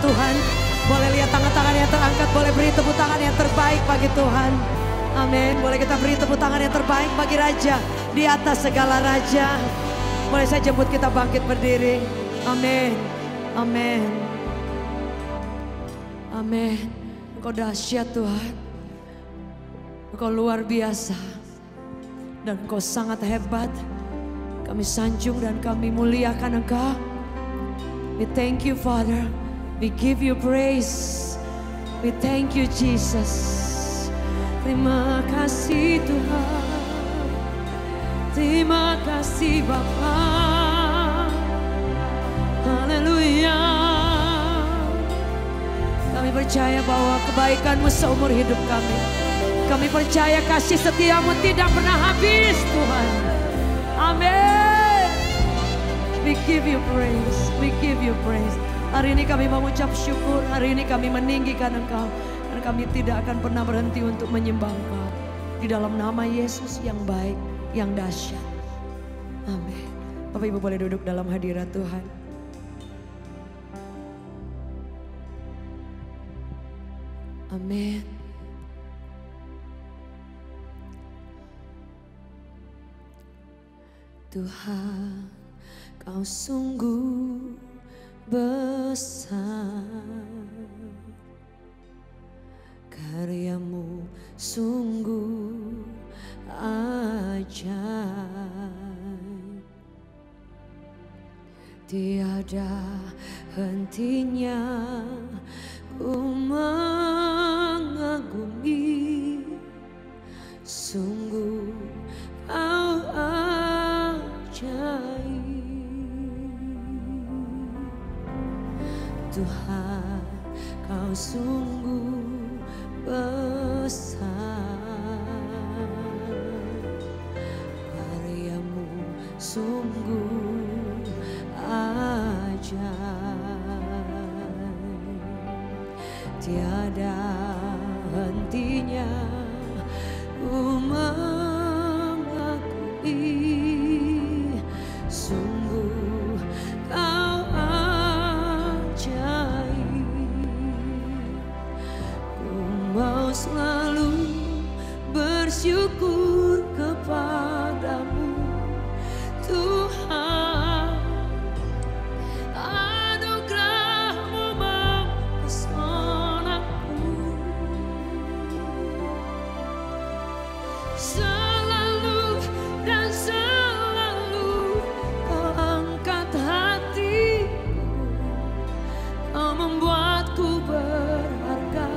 Tuhan. Boleh lihat tangan-tangan yang terangkat, boleh beri tepuk tangan yang terbaik bagi Tuhan. Amin. Boleh kita beri tepuk tangan yang terbaik bagi Raja di atas segala raja. Boleh saya jemput kita bangkit berdiri. Amin. Amin. Amin. Engkau dahsyat Tuhan. Engkau luar biasa. Dan Engkau sangat hebat. Kami sanjung dan kami muliakan Engkau. We thank you Father. We give you praise. We thank you Jesus. Terima kasih Tuhan. Terima kasih Bapa. Haleluya. Kami percaya bahwa kebaikan-Mu seumur hidup kami. Kami percaya kasih setia-Mu tidak pernah habis Tuhan. Amin. We give you praise. We give you praise. Hari ini kami mengucap syukur, hari ini kami meninggikan Engkau. Dan kami tidak akan pernah berhenti untuk menyembah Engkau. Di dalam nama Yesus yang baik, yang dahsyat. Amin. Bapak Ibu boleh duduk dalam hadirat Tuhan. Amin. Tuhan, Kau sungguh besar, karya-Mu sungguh ajaib, tiada hentinya ku mengagumi, sungguh Kau ajaib. Tuhan, Kau sungguh besar, karya-Mu sungguh ajaib, tiada hentinya ku mengakui, sungguh Kau mau selalu bersyukur kepadamu Tuhan. Anugerah-Mu mempesonaku, selalu dan selalu Kau angkat hatiku, Kau membuatku berharga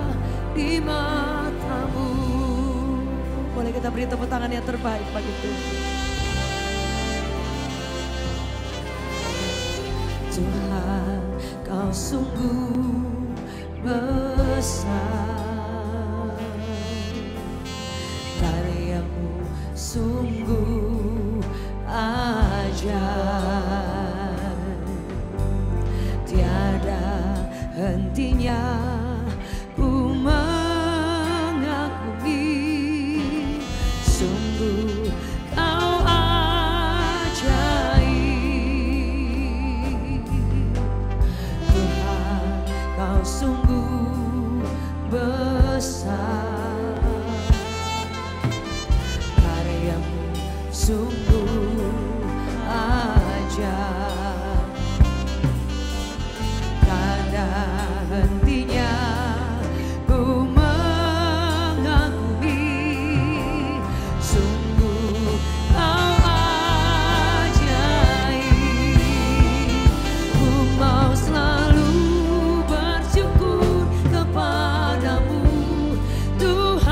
di mata-Mu. Boleh kita beri tepuk tangan yang terbaik bagi Tuhan. Tuhan, Kau sungguh besar, karya-Mu sungguh ajaib, tiada hentinya ku mengagumi, sungguh Kau ajaib. Tuhan, Kau sungguh besar, karya-Mu sungguh ajaib, tiada hentinya ku mengagumi, sungguh Kau ajaib. Ku mau selalu bersyukur kepadamu Tuhan.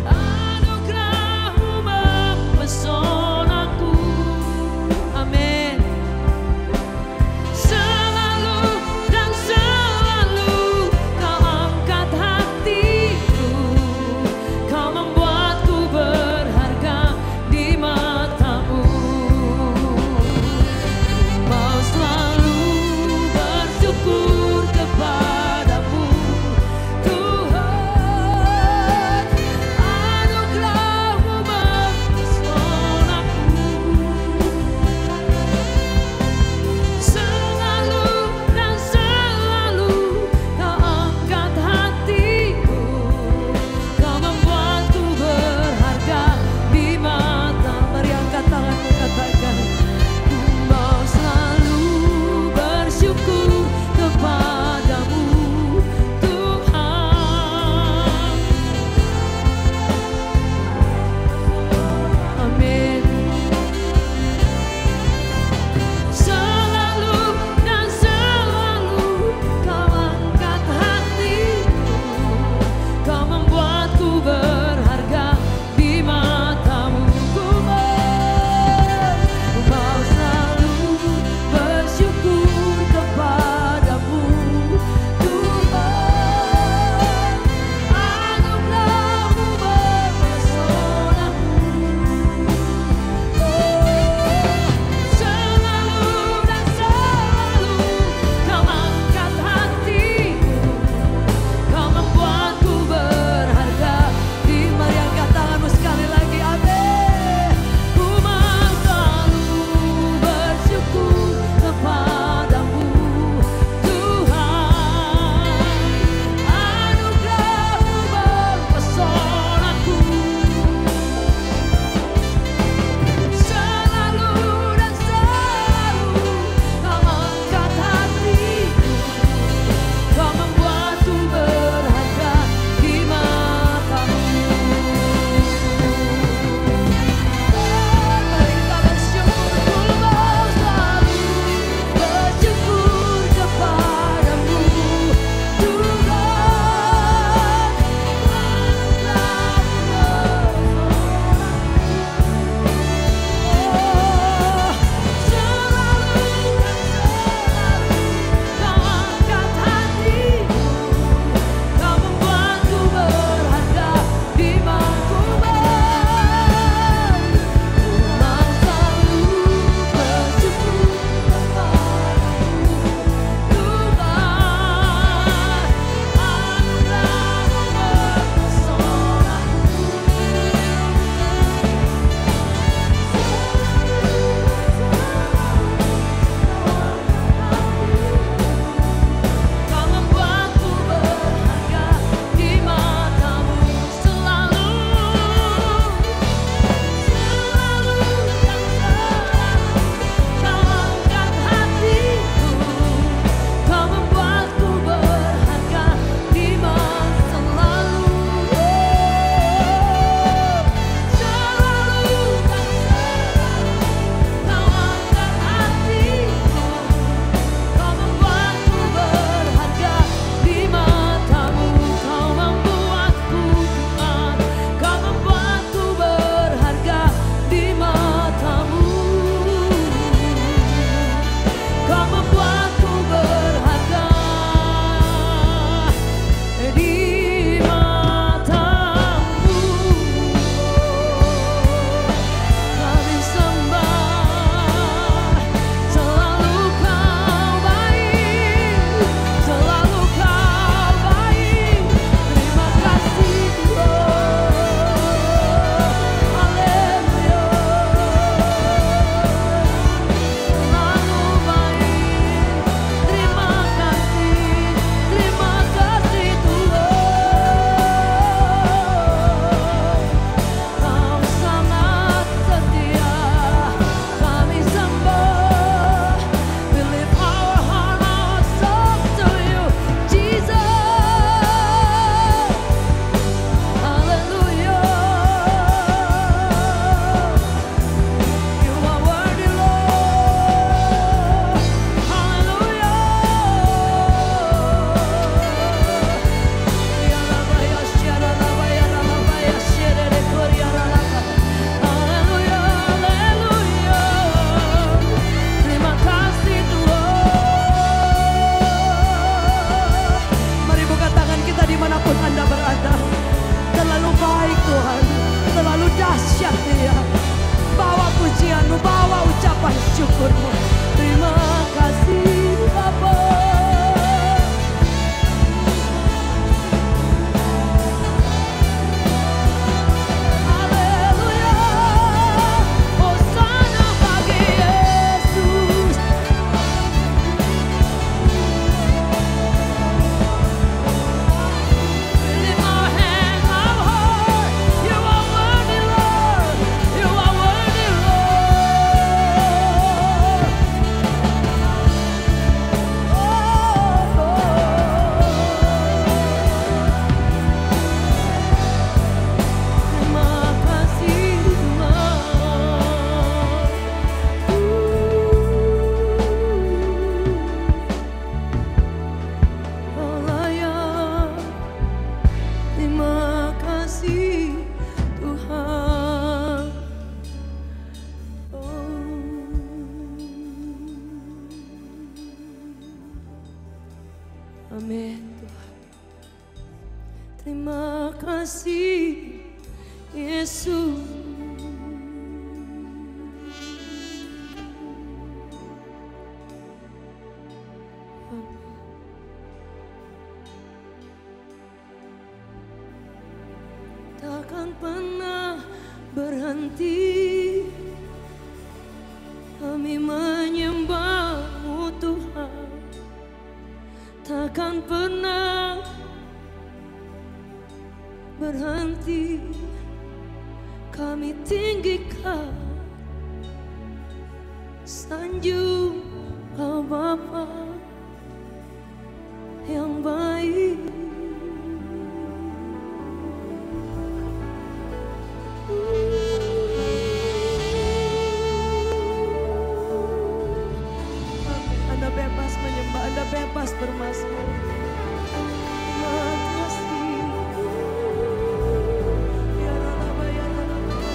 Anugerah-Mu syukur-Mu. Terima kasih Bapa. Haleluya. Hosana bagi Yesus. Lift our hands up high. You are worthy, Lord. You are worthy, Lord. Terima kasih Tuhan. Kau layak. Terima kasih Tuhan. Amin Tuhan. Terima kasih Yesus. Takkan pernah berhenti kami menyembah-Mu Tuhan. Takkan pernah berhenti kami tinggikan sanjung Kau Bapa yang baik. Anda bebas menyembah, Anda bebas bermazmur. Terima kasih. Ya Rabba, ya Rabba, ya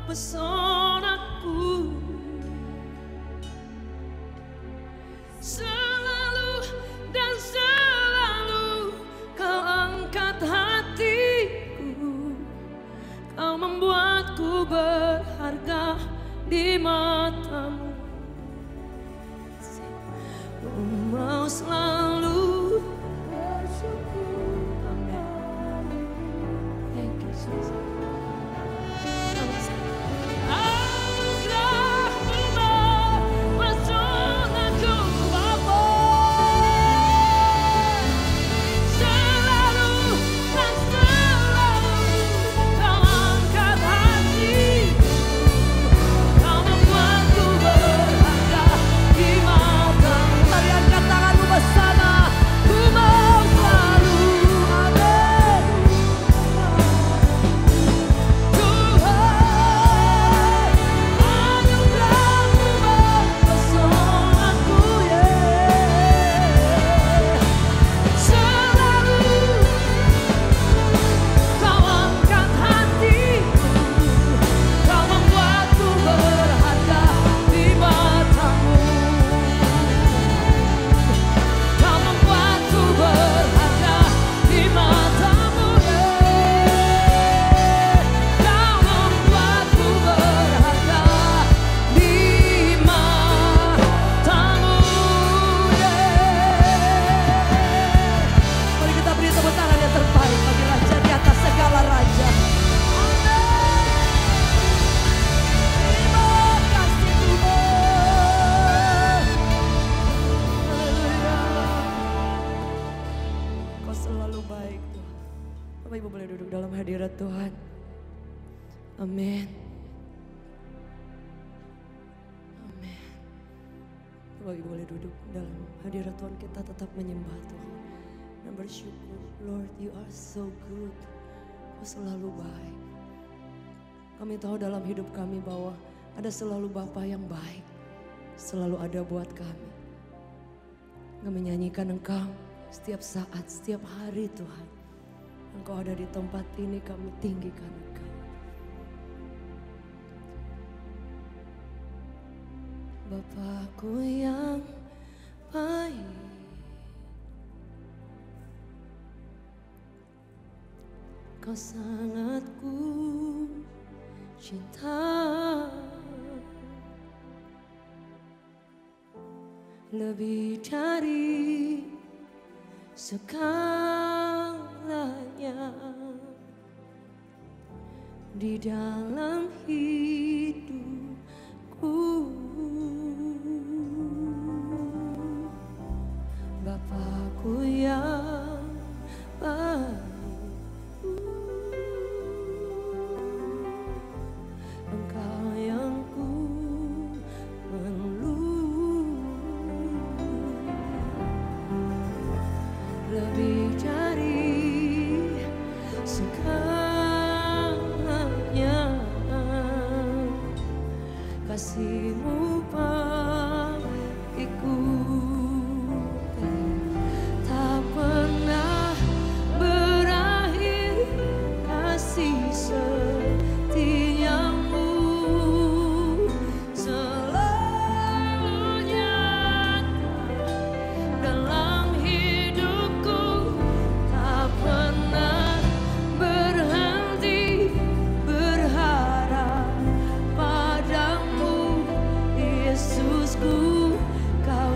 pesonaku, selalu dan selalu Kau angkat hatiku. Kau membuatku berharga di mata-Mu. Ku mau selalu bersyukur. Amin. Thank you, Jesus. Bapak Ibu boleh duduk dalam hadirat Tuhan. Amin. Amin. Bapak Ibu boleh duduk dalam hadirat Tuhan, kita tetap menyembah Tuhan. Dan bersyukur. Lord, you are so good. Kau selalu baik. Kami tahu dalam hidup kami bahwa ada selalu Bapa yang baik. Selalu ada buat kami. Kami menyanyikan Engkau setiap saat, setiap hari Tuhan. Engkau ada di tempat ini, kami tinggikan Engkau. Bapakku yang baik, Kau sangat ku cinta, lebih dari segalanya di dalam hidupku. Bapakku yang baik, Engkau yang ku melulu, lebih dari segalanya, kasih-Mu bagiku tak pernah berakhir, kasih setiamu selalu nyata dalam hidupku, tak pernah berhenti berharap padamu, Yesusku, Kau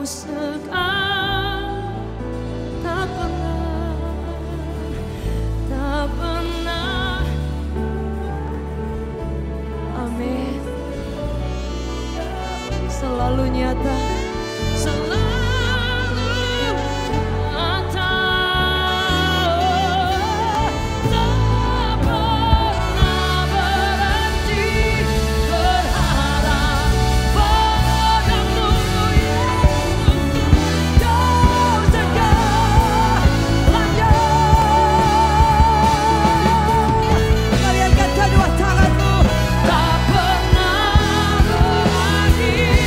Kau segan, tak pernah, tak pernah. Amin. Selalu nyata, selalu nyata. Tak pernah berhenti berharap padamu, Yesus. Kau segalanya. Kalian angkat kedua tanganmu. Tak pernah berakhir.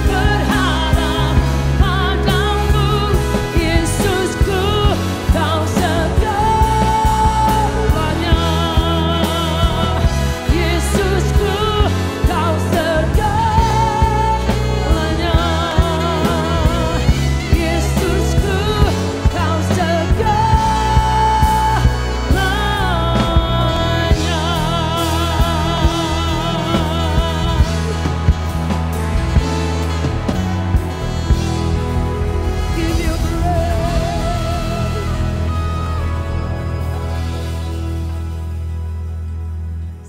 Berharap padamu, Yesusku, Kau segalanya. Yesusku, Kau segalanya. Yesusku, Kau segalanya. Give you praise.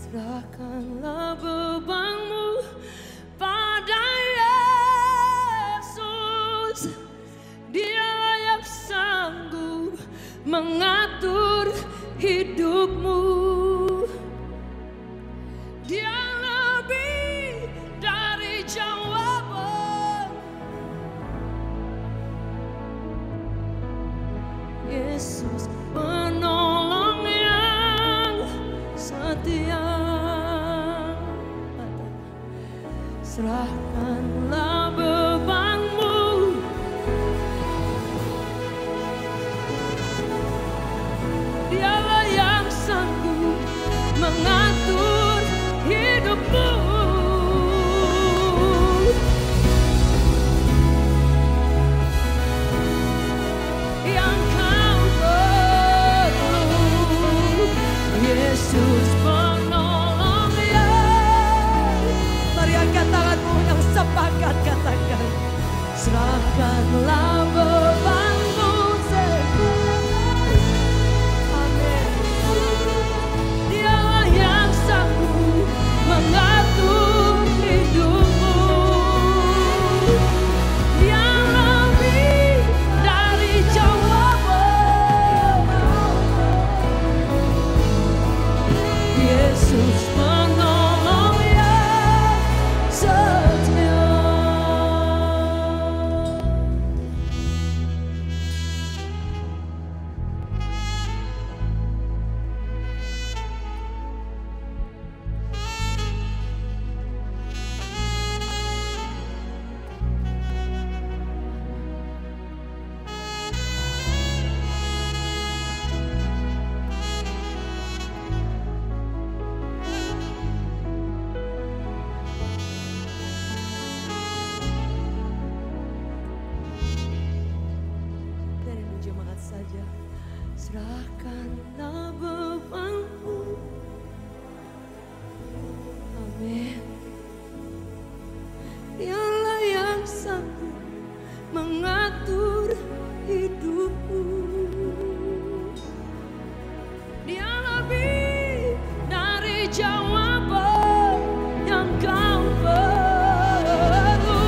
Serahkanlah bebanmu pada Yesus. Dialah yang sanggup mengatur hidupmu. Dia lebih dari jawaban. Yesus penolong yang setia. Serahkanlah bebanmu. Dialah yang sanggup mengatur hidupmu. Yang kau perlu, Yesus penolong yang. Mari angkat tanganmu yang sepakat katakan, serahkanlah bebanmu sekarang. Amin. Dialah yang sanggup mengatur hidupmu. Dia lebih dari jawaban. Yesus penolong yang setia. Dari jemaat saja, serahkanlah bebanmu. Amin. Dialah yang sanggup mengatur hidupmu. Dia lebih dari jawaban yang kau perlu.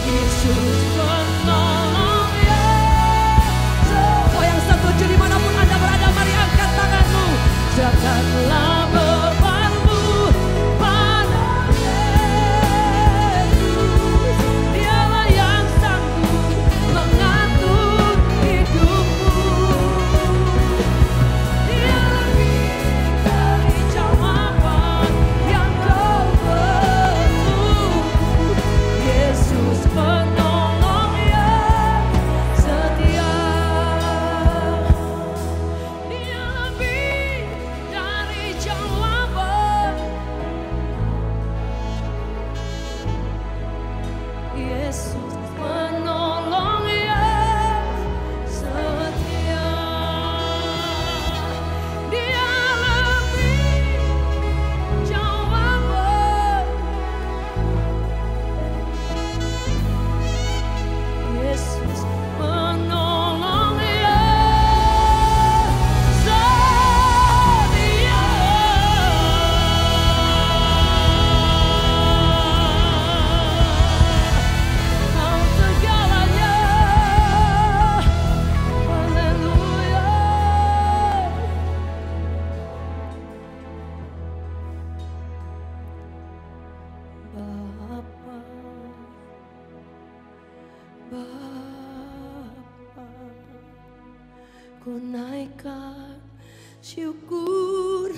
Yesus penolong yang. Semua yang setuju dimanapun Anda berada, mari angkat tanganmu. Serahkanlah bebanmu pada Yesus. Dialah yang sanggup mengatur hidupmu. Dia lebih dari jawaban yang kau perlu. Yesus penolong yang setia. Dia lebih dari jawaban. Yesus penolong Bapa, ku naikkan syukur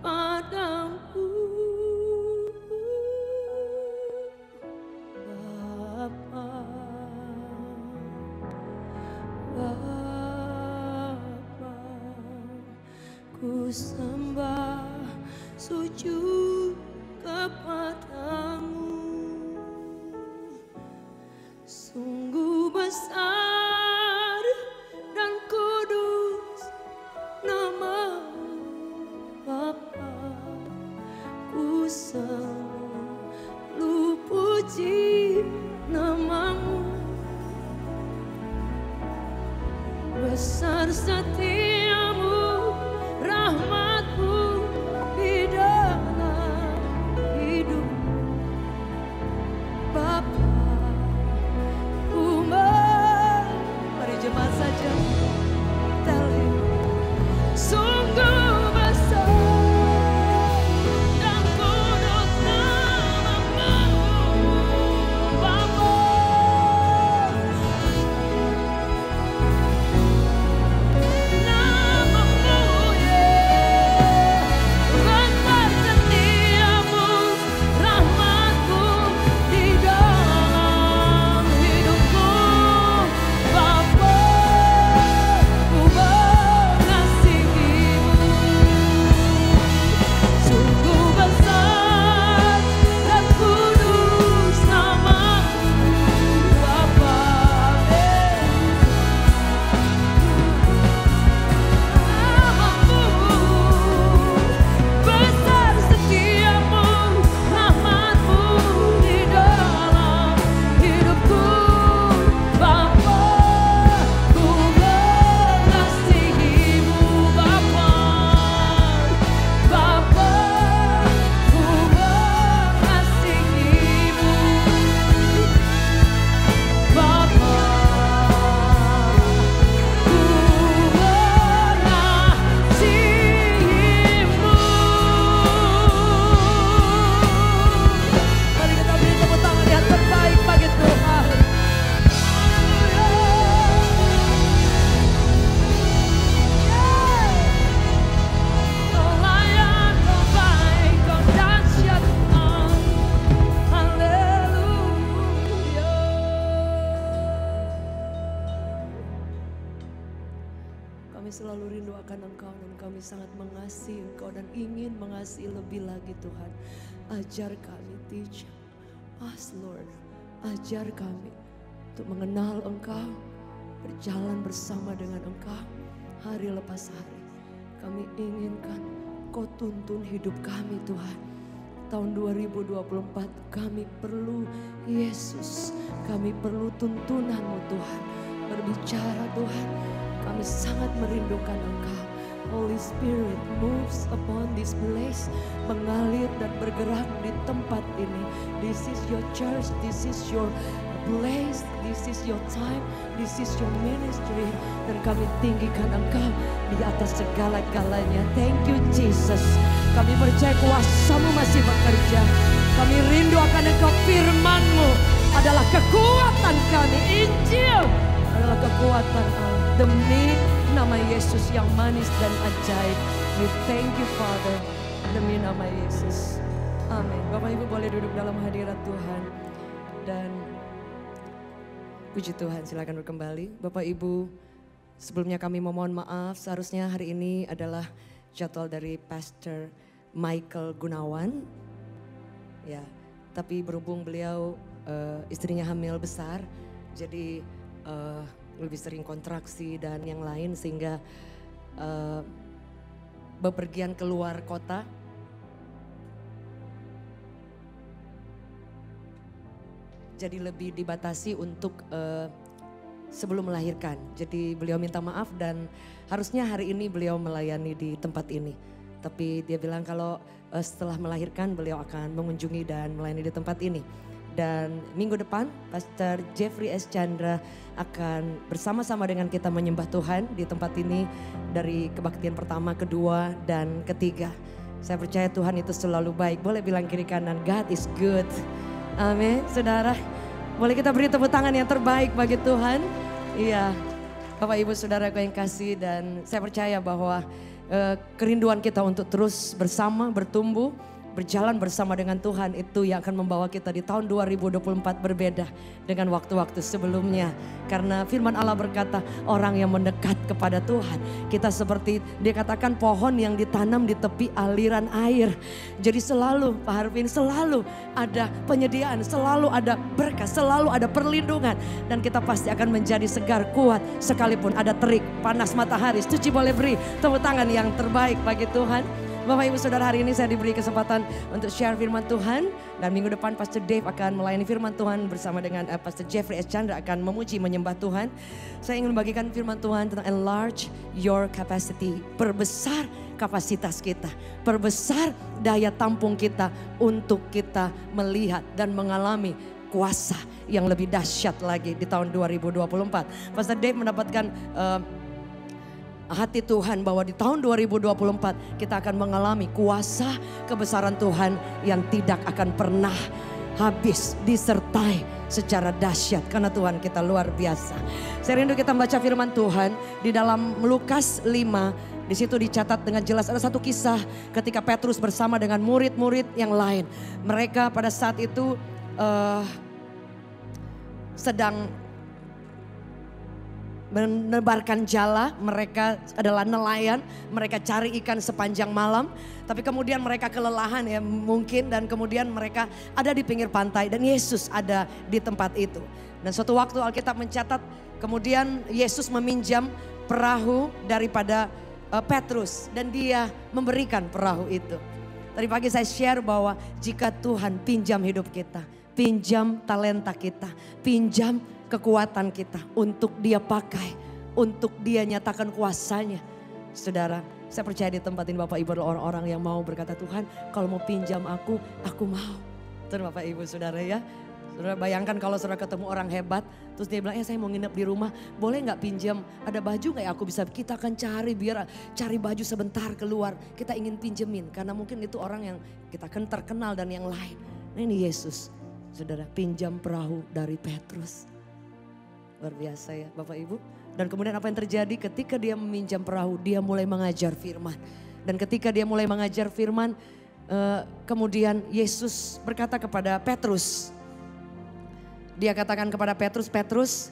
padamu. Bapa, Bapa, ku sembah sujud kepadamu. Sungguh besar dan kudus nama-Mu, Bapa. Ku selalu puji nama-Mu. Besar setiamu, rahmat-Mu di dalam hidup, Bapa. Mari jemaat saja, tell him. Sungguh besar dan kudus nama-Mu, Bapa. Nama-Mu, besar setiamu, rahmat-Mu di dalam hidupku, Bapa. Ku mengasihi-Mu. Sungguh besar dan kudus nama-Mu, Bapa. Besar setiamu, rahmat-Mu di dalam hidupku, Bapa. Ku mengasihi-Mu, Bapa. Bapa, ku mengasihi-Mu, Bapa. Mari kita beri tepuk tangan yang terbaik bagi Tuhan. Kau layak, Kau baik, Kau dahsyat, Tuhan. Haleluya. Kami selalu rindu akan Engkau dan kami sangat mengasihi Engkau dan ingin mengasihi lebih lagi, Tuhan. Ajar kami, teach us, Lord. Ajar kami untuk mengenal Engkau, berjalan bersama dengan Engkau hari lepas hari. Kami inginkan Kau tuntun hidup kami, Tuhan. Tahun 2024 kami perlu Yesus. Kami perlu tuntunan-Mu, Tuhan. Berbicara, Tuhan. Kami sangat merindukan Engkau. Holy Spirit moves upon this place, mengalir dan bergerak di tempat ini. This is your church, this is your place, this is your time, this is your ministry. Dan kami tinggikan Engkau di atas segala-galanya. Thank you Jesus. Kami percaya kuasa-Mu masih bekerja. Kami rindu akan Engkau, firman-Mu adalah kekuatan kami. Injil adalah kekuatan Allah. Demi nama Yesus yang manis dan ajaib. We thank you Father. Demi nama Yesus. Amin. Bapak Ibu boleh duduk dalam hadirat Tuhan. Dan puji Tuhan, silakan berkembali. Bapak Ibu, sebelumnya kami memohon maaf. Seharusnya hari ini adalah jadwal dari Pastor Michael Gunawan. Ya, tapi berhubung beliau istrinya hamil besar. Jadi lebih sering kontraksi dan yang lain sehingga bepergian keluar kota. Jadi lebih dibatasi untuk sebelum melahirkan. Jadi beliau minta maaf dan harusnya hari ini beliau melayani di tempat ini. Tapi dia bilang kalau setelah melahirkan beliau akan mengunjungi dan melayani di tempat ini. Dan minggu depan Pastor Jeffrey S. Chandra akan bersama-sama dengan kita menyembah Tuhan di tempat ini dari kebaktian pertama, kedua, dan ketiga. Saya percaya Tuhan itu selalu baik. Boleh bilang kiri kanan, God is good. Amin, saudara. Boleh kita beri tepuk tangan yang terbaik bagi Tuhan. Iya, Bapak Ibu Saudaraku yang kasih, dan saya percaya bahwa kerinduan kita untuk terus bersama, bertumbuh, berjalan bersama dengan Tuhan itu yang akan membawa kita di tahun 2024 berbeda dengan waktu-waktu sebelumnya. Karena firman Allah berkata, orang yang mendekat kepada Tuhan, kita seperti dikatakan pohon yang ditanam di tepi aliran air. Jadi selalu Pak Harvin, selalu ada penyediaan, selalu ada berkah, selalu ada perlindungan. Dan kita pasti akan menjadi segar, kuat sekalipun ada terik, panas matahari. Setuju, boleh beri tepuk tangan yang terbaik bagi Tuhan. Bapak Ibu Saudara, hari ini saya diberi kesempatan untuk share firman Tuhan. Dan minggu depan Pastor Dave akan melayani firman Tuhan bersama dengan Pastor Jeffrey S. Chandra akan memuji menyembah Tuhan. Saya ingin membagikan firman Tuhan tentang enlarge your capacity. Perbesar kapasitas kita. Perbesar daya tampung kita untuk kita melihat dan mengalami kuasa yang lebih dahsyat lagi di tahun 2024. Pastor Dave mendapatkan hati Tuhan bahwa di tahun 2024 kita akan mengalami kuasa kebesaran Tuhan yang tidak akan pernah habis, disertai secara dahsyat karena Tuhan kita luar biasa. Saya rindu kita membaca firman Tuhan di dalam Lukas 5. Di situ dicatat dengan jelas ada satu kisah ketika Petrus bersama dengan murid-murid yang lain. Mereka pada saat itu sedang menebarkan jala, mereka adalah nelayan, mereka cari ikan sepanjang malam. Tapi kemudian mereka kelelahan ya mungkin, dan kemudian mereka ada di pinggir pantai dan Yesus ada di tempat itu. Dan suatu waktu Alkitab mencatat kemudian Yesus meminjam perahu daripada Petrus dan dia memberikan perahu itu. Tadi pagi saya share bahwa jika Tuhan pinjam hidup kita, pinjam talenta kita, pinjam kekuatan kita untuk dia pakai, untuk dia nyatakan kuasanya. Saudara, saya percaya di tempat ini Bapak Ibu adalah orang-orang yang mau berkata, Tuhan kalau mau pinjam aku mau. Itu Bapak Ibu Saudara ya. Saudara bayangkan kalau saudara ketemu orang hebat, terus dia bilang, saya mau nginep di rumah, boleh gak pinjam, ada baju gak ya aku bisa, kita akan cari baju sebentar keluar, kita ingin pinjemin. Karena mungkin itu orang yang kita akan terkenal dan yang lain. Nah ini Yesus, saudara pinjam perahu dari Petrus. Luar biasa ya Bapak Ibu. Dan kemudian apa yang terjadi ketika dia meminjam perahu, dia mulai mengajar firman. Dan ketika dia mulai mengajar firman, kemudian Yesus berkata kepada Petrus. Dia katakan kepada Petrus, Petrus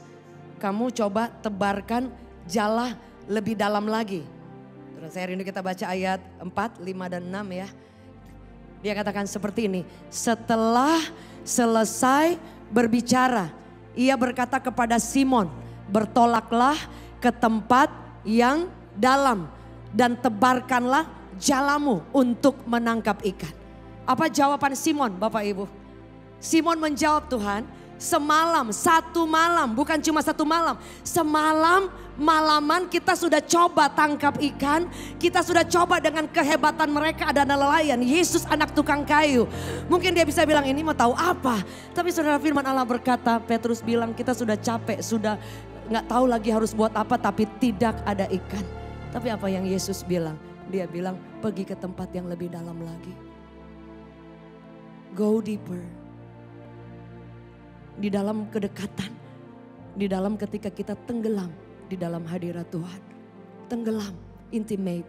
kamu coba tebarkan jala lebih dalam lagi. Saya rindu kita baca ayat 4, 5 dan 6 ya. Dia katakan seperti ini, setelah selesai berbicara, ia berkata kepada Simon, bertolaklah ke tempat yang dalam dan tebarkanlah jalamu untuk menangkap ikan. Apa jawaban Simon Bapak Ibu? Simon menjawab, Tuhan semalam, satu malam, bukan cuma satu malam, malaman kita sudah coba tangkap ikan, kita sudah coba dengan kehebatan mereka ada nelayan, Yesus anak tukang kayu. Mungkin dia bisa bilang ini mau tahu apa, tapi saudara firman Allah berkata, Petrus bilang kita sudah capek, sudah nggak tahu lagi harus buat apa, tapi tidak ada ikan. Tapi apa yang Yesus bilang? Dia bilang pergi ke tempat yang lebih dalam lagi. Go deeper. Di dalam kedekatan, di dalam ketika kita tenggelam di dalam hadirat Tuhan. Tenggelam, intimate,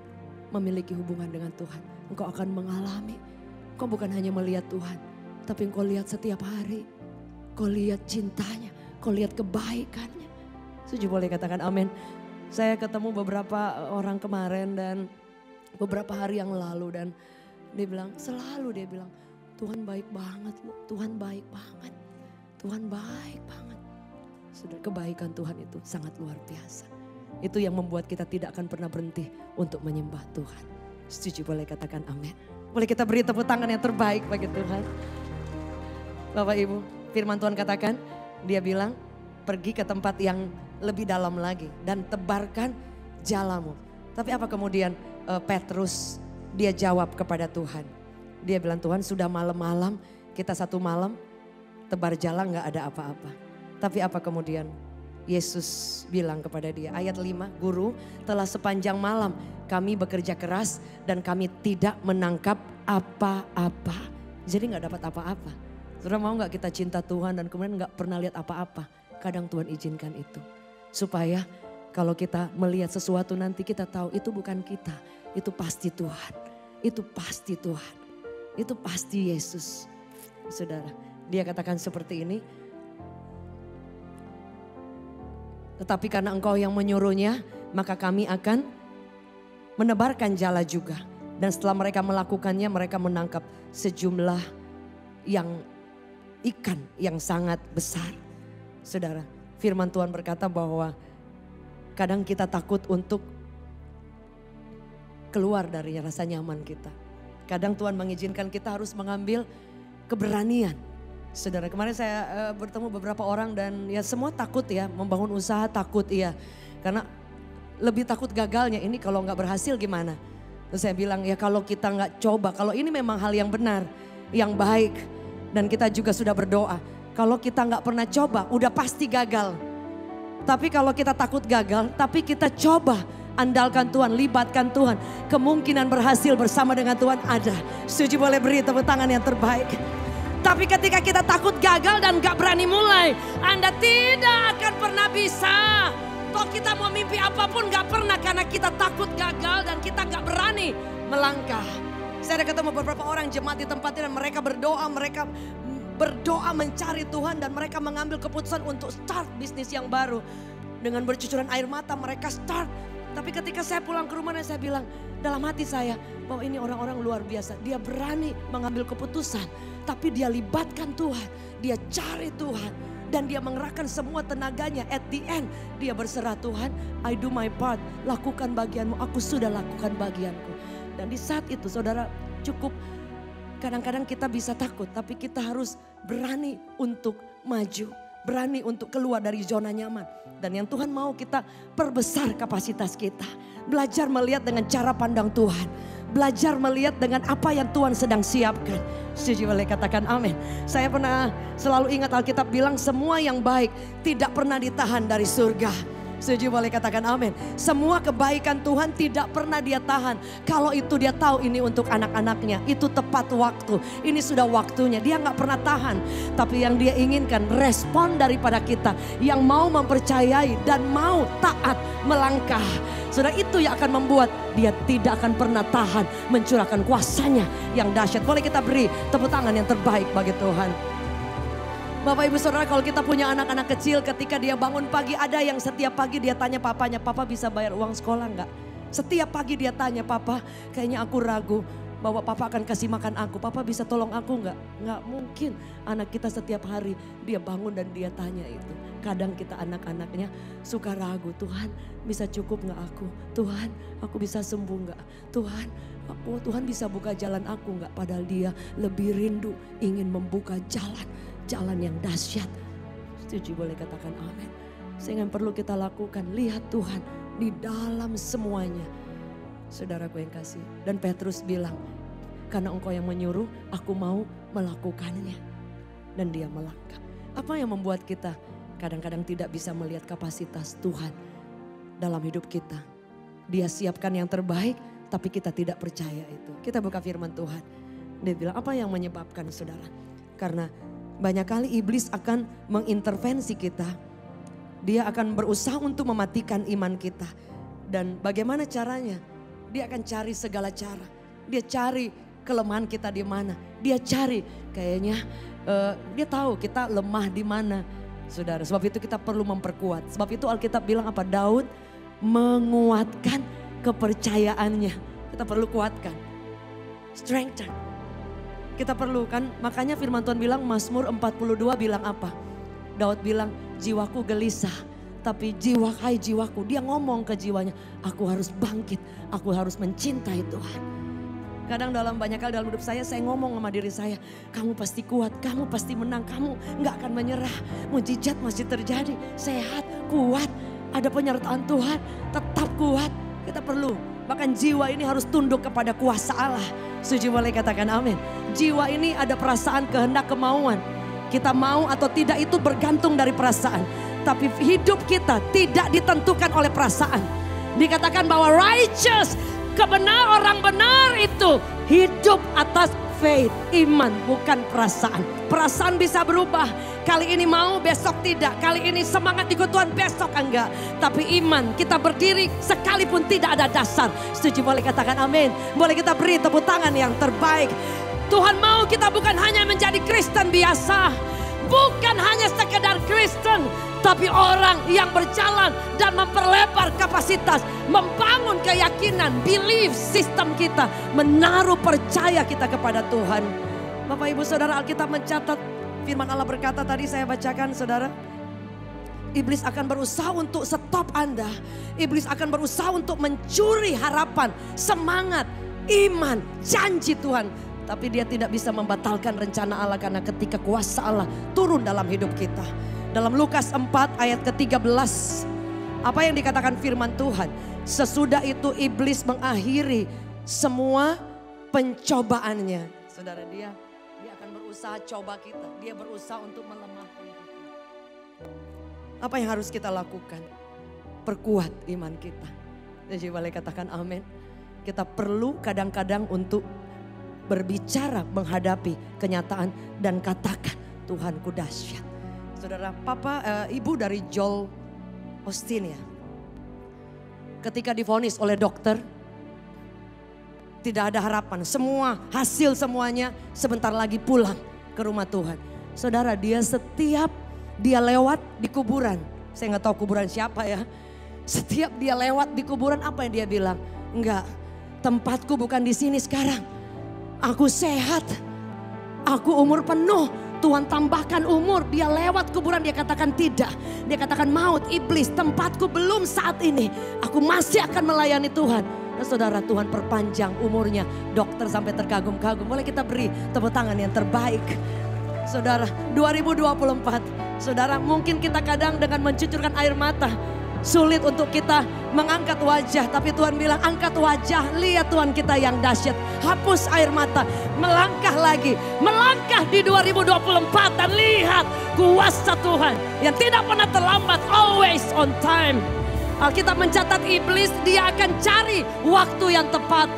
memiliki hubungan dengan Tuhan. Engkau akan mengalami, engkau bukan hanya melihat Tuhan, tapi engkau lihat setiap hari. Engkau lihat cintanya, engkau lihat kebaikannya. Setuju boleh katakan amin. Saya ketemu beberapa orang kemarin dan beberapa hari yang lalu dan dia bilang, selalu dia bilang, Tuhan baik banget loh, Tuhan baik banget. Tuhan baik banget. Saudara, kebaikan Tuhan itu sangat luar biasa. Itu yang membuat kita tidak akan pernah berhenti untuk menyembah Tuhan. Setuju boleh katakan amin. Boleh kita beri tepuk tangan yang terbaik bagi Tuhan. Bapak Ibu, firman Tuhan katakan, dia bilang pergi ke tempat yang lebih dalam lagi dan tebarkan jalamu. Tapi apa kemudian Petrus dia jawab kepada Tuhan. Dia bilang, Tuhan sudah malam-malam, kita satu malam tebar jala nggak ada apa-apa. Tapi apa kemudian Yesus bilang kepada dia, ayat 5, Guru telah sepanjang malam kami bekerja keras dan kami tidak menangkap apa-apa. Jadi nggak dapat apa-apa. Saudara mau gak kita cinta Tuhan dan kemudian gak pernah lihat apa-apa. Kadang Tuhan izinkan itu. Supaya kalau kita melihat sesuatu nanti kita tahu itu bukan kita. Itu pasti Tuhan. Itu pasti Tuhan. Itu pasti Yesus. Saudara, dia katakan seperti ini. Tetapi karena engkau yang menyuruhnya, maka kami akan menebarkan jala juga. Dan setelah mereka melakukannya, mereka menangkap sejumlah ikan yang sangat besar. Saudara, firman Tuhan berkata bahwa kadang kita takut untuk keluar dari rasa nyaman kita. Kadang Tuhan mengizinkan kita harus mengambil keberanian. Saudara, kemarin saya bertemu beberapa orang dan ya semua takut ya, membangun usaha takut ya. Karena lebih takut gagalnya, ini kalau nggak berhasil gimana? Terus saya bilang ya kalau kita nggak coba, kalau ini memang hal yang benar, yang baik. Dan kita juga sudah berdoa, kalau kita nggak pernah coba udah pasti gagal. Tapi kalau kita takut gagal, tapi kita coba andalkan Tuhan, libatkan Tuhan. Kemungkinan berhasil bersama dengan Tuhan ada. Setuju, boleh beri tepuk tangan yang terbaik. Tapi ketika kita takut gagal dan gak berani mulai, Anda tidak akan pernah bisa. Toh kita mau mimpi apapun gak pernah karena kita takut gagal dan kita gak berani melangkah. Saya ada ketemu beberapa orang jemaat di tempat ini dan mereka berdoa mencari Tuhan dan mereka mengambil keputusan untuk start bisnis yang baru. Dengan bercucuran air mata mereka start. Tapi ketika saya pulang ke rumah dan saya bilang dalam hati saya bahwa ini orang-orang luar biasa. Dia berani mengambil keputusan tapi dia libatkan Tuhan. Dia cari Tuhan dan dia mengerahkan semua tenaganya. At the end dia berserah, Tuhan, I do my part. Lakukan bagianmu, aku sudah lakukan bagianku. Dan di saat itu saudara cukup kadang-kadang kita bisa takut tapi kita harus berani untuk maju. Berani untuk keluar dari zona nyaman. Dan yang Tuhan mau kita perbesar kapasitas kita. Belajar melihat dengan cara pandang Tuhan. Belajar melihat dengan apa yang Tuhan sedang siapkan. Setuju, boleh katakan amin. Saya pernah selalu ingat Alkitab bilang semua yang baik tidak pernah ditahan dari surga. Setuju, boleh katakan amin. Semua kebaikan Tuhan tidak pernah dia tahan. Kalau itu dia tahu ini untuk anak-anaknya. Itu tepat waktu. Ini sudah waktunya. Dia gak pernah tahan. Tapi yang dia inginkan respon daripada kita. Yang mau mempercayai dan mau taat melangkah. Saudara, itu yang akan membuat dia tidak akan pernah tahan mencurahkan kuasanya yang dahsyat. Boleh kita beri tepuk tangan yang terbaik bagi Tuhan. Bapak Ibu Saudara, kalau kita punya anak-anak kecil ketika dia bangun pagi, ada yang setiap pagi dia tanya papanya, papa bisa bayar uang sekolah enggak? Setiap pagi dia tanya, papa kayaknya aku ragu bahwa papa akan kasih makan aku, papa bisa tolong aku enggak? Enggak mungkin anak kita setiap hari dia bangun dan dia tanya itu. Kadang kita anak-anaknya suka ragu, Tuhan bisa cukup enggak aku? Tuhan aku bisa sembuh enggak? Tuhan bisa buka jalan aku enggak? Padahal dia lebih rindu ingin membuka jalan yang dahsyat. Setuju, boleh katakan amin. Sehingga yang perlu kita lakukan, lihat Tuhan di dalam semuanya. Saudaraku yang kasih. Dan Petrus bilang, karena engkau yang menyuruh, aku mau melakukannya. Dan dia melangkah. Apa yang membuat kita kadang-kadang tidak bisa melihat kapasitas Tuhan dalam hidup kita? Dia siapkan yang terbaik, tapi kita tidak percaya itu. Kita buka firman Tuhan. Dia bilang, apa yang menyebabkan saudara? Karena banyak kali iblis akan mengintervensi kita. Dia akan berusaha untuk mematikan iman kita. Dan bagaimana caranya? Dia akan cari segala cara. Dia cari kelemahan kita di mana. Dia cari kayaknya dia tahu kita lemah di mana. Saudara, sebab itu kita perlu memperkuat. Sebab itu Alkitab bilang apa? Daud menguatkan kepercayaannya. Kita perlu kuatkan. Strengthen. Kita perlu kan, makanya firman Tuhan bilang Mazmur 42 bilang apa? Daud bilang jiwaku gelisah, tapi hai jiwaku, dia ngomong ke jiwanya, aku harus bangkit, aku harus mencintai Tuhan. Kadang banyak kali dalam hidup saya ngomong sama diri saya, kamu pasti kuat, kamu pasti menang, kamu gak akan menyerah. Mujizat masih terjadi, sehat, kuat, ada penyertaan Tuhan, tetap kuat. Kita perlu, bahkan jiwa ini harus tunduk kepada kuasa Allah. Setuju, boleh katakan amin. Jiwa ini ada perasaan, kehendak, kemauan. Kita mau atau tidak itu bergantung dari perasaan. Tapi hidup kita tidak ditentukan oleh perasaan. Dikatakan bahwa righteous, orang benar itu hidup atas Faith, iman, bukan perasaan. Perasaan bisa berubah. Kali ini mau, besok tidak. Kali ini semangat ikut Tuhan, besok enggak. Tapi iman, kita berdiri sekalipun tidak ada dasar. Setuju, boleh katakan amin. Boleh kita beri tepuk tangan yang terbaik. Tuhan mau kita bukan hanya menjadi Kristen biasa. Bukan hanya sekedar Kristen, tapi orang yang berjalan dan memperlebar kapasitas, membangun keyakinan, belief sistem kita, menaruh percaya kita kepada Tuhan. Bapak Ibu Saudara, Alkitab mencatat, firman Allah berkata tadi saya bacakan Saudara. Iblis akan berusaha untuk stop Anda. Iblis akan berusaha untuk mencuri harapan, semangat, iman, janji Tuhan. Tapi dia tidak bisa membatalkan rencana Allah karena ketika kuasa Allah turun dalam hidup kita. Dalam Lukas 4 ayat ke-13. Apa yang dikatakan firman Tuhan? Sesudah itu iblis mengakhiri semua pencobaannya. Saudara, dia akan berusaha coba kita. Dia berusaha untuk melemahkan kita. Apa yang harus kita lakukan? Perkuat iman kita. Jadi boleh katakan amin. Kita perlu kadang-kadang untuk berbicara menghadapi kenyataan dan katakan Tuhanku dahsyat. Saudara, ibu dari Joel Osteen ya. Ketika divonis oleh dokter, tidak ada harapan. Semua hasil semuanya sebentar lagi pulang ke rumah Tuhan. Saudara, setiap dia lewat di kuburan. Saya nggak tahu kuburan siapa ya. Setiap dia lewat di kuburan, apa yang dia bilang? Enggak, tempatku bukan di sini sekarang. Aku sehat, aku umur penuh, Tuhan tambahkan umur. Dia lewat kuburan, dia katakan tidak. Dia katakan maut, iblis, tempatku belum saat ini. Aku masih akan melayani Tuhan. Nah, saudara, Tuhan perpanjang umurnya. Dokter sampai terkagum-kagum. Boleh kita beri tepuk tangan yang terbaik. Saudara, 2024. Saudara, mungkin kita kadang dengan mencucurkan air mata. Sulit untuk kita mengangkat wajah. Tapi Tuhan bilang angkat wajah. Lihat Tuhan kita yang dahsyat. Hapus air mata. Melangkah lagi. Melangkah di 2024. Dan lihat kuasa Tuhan. Yang tidak pernah terlambat. Always on time. Alkitab mencatat iblis dia akan cari waktu yang tepat.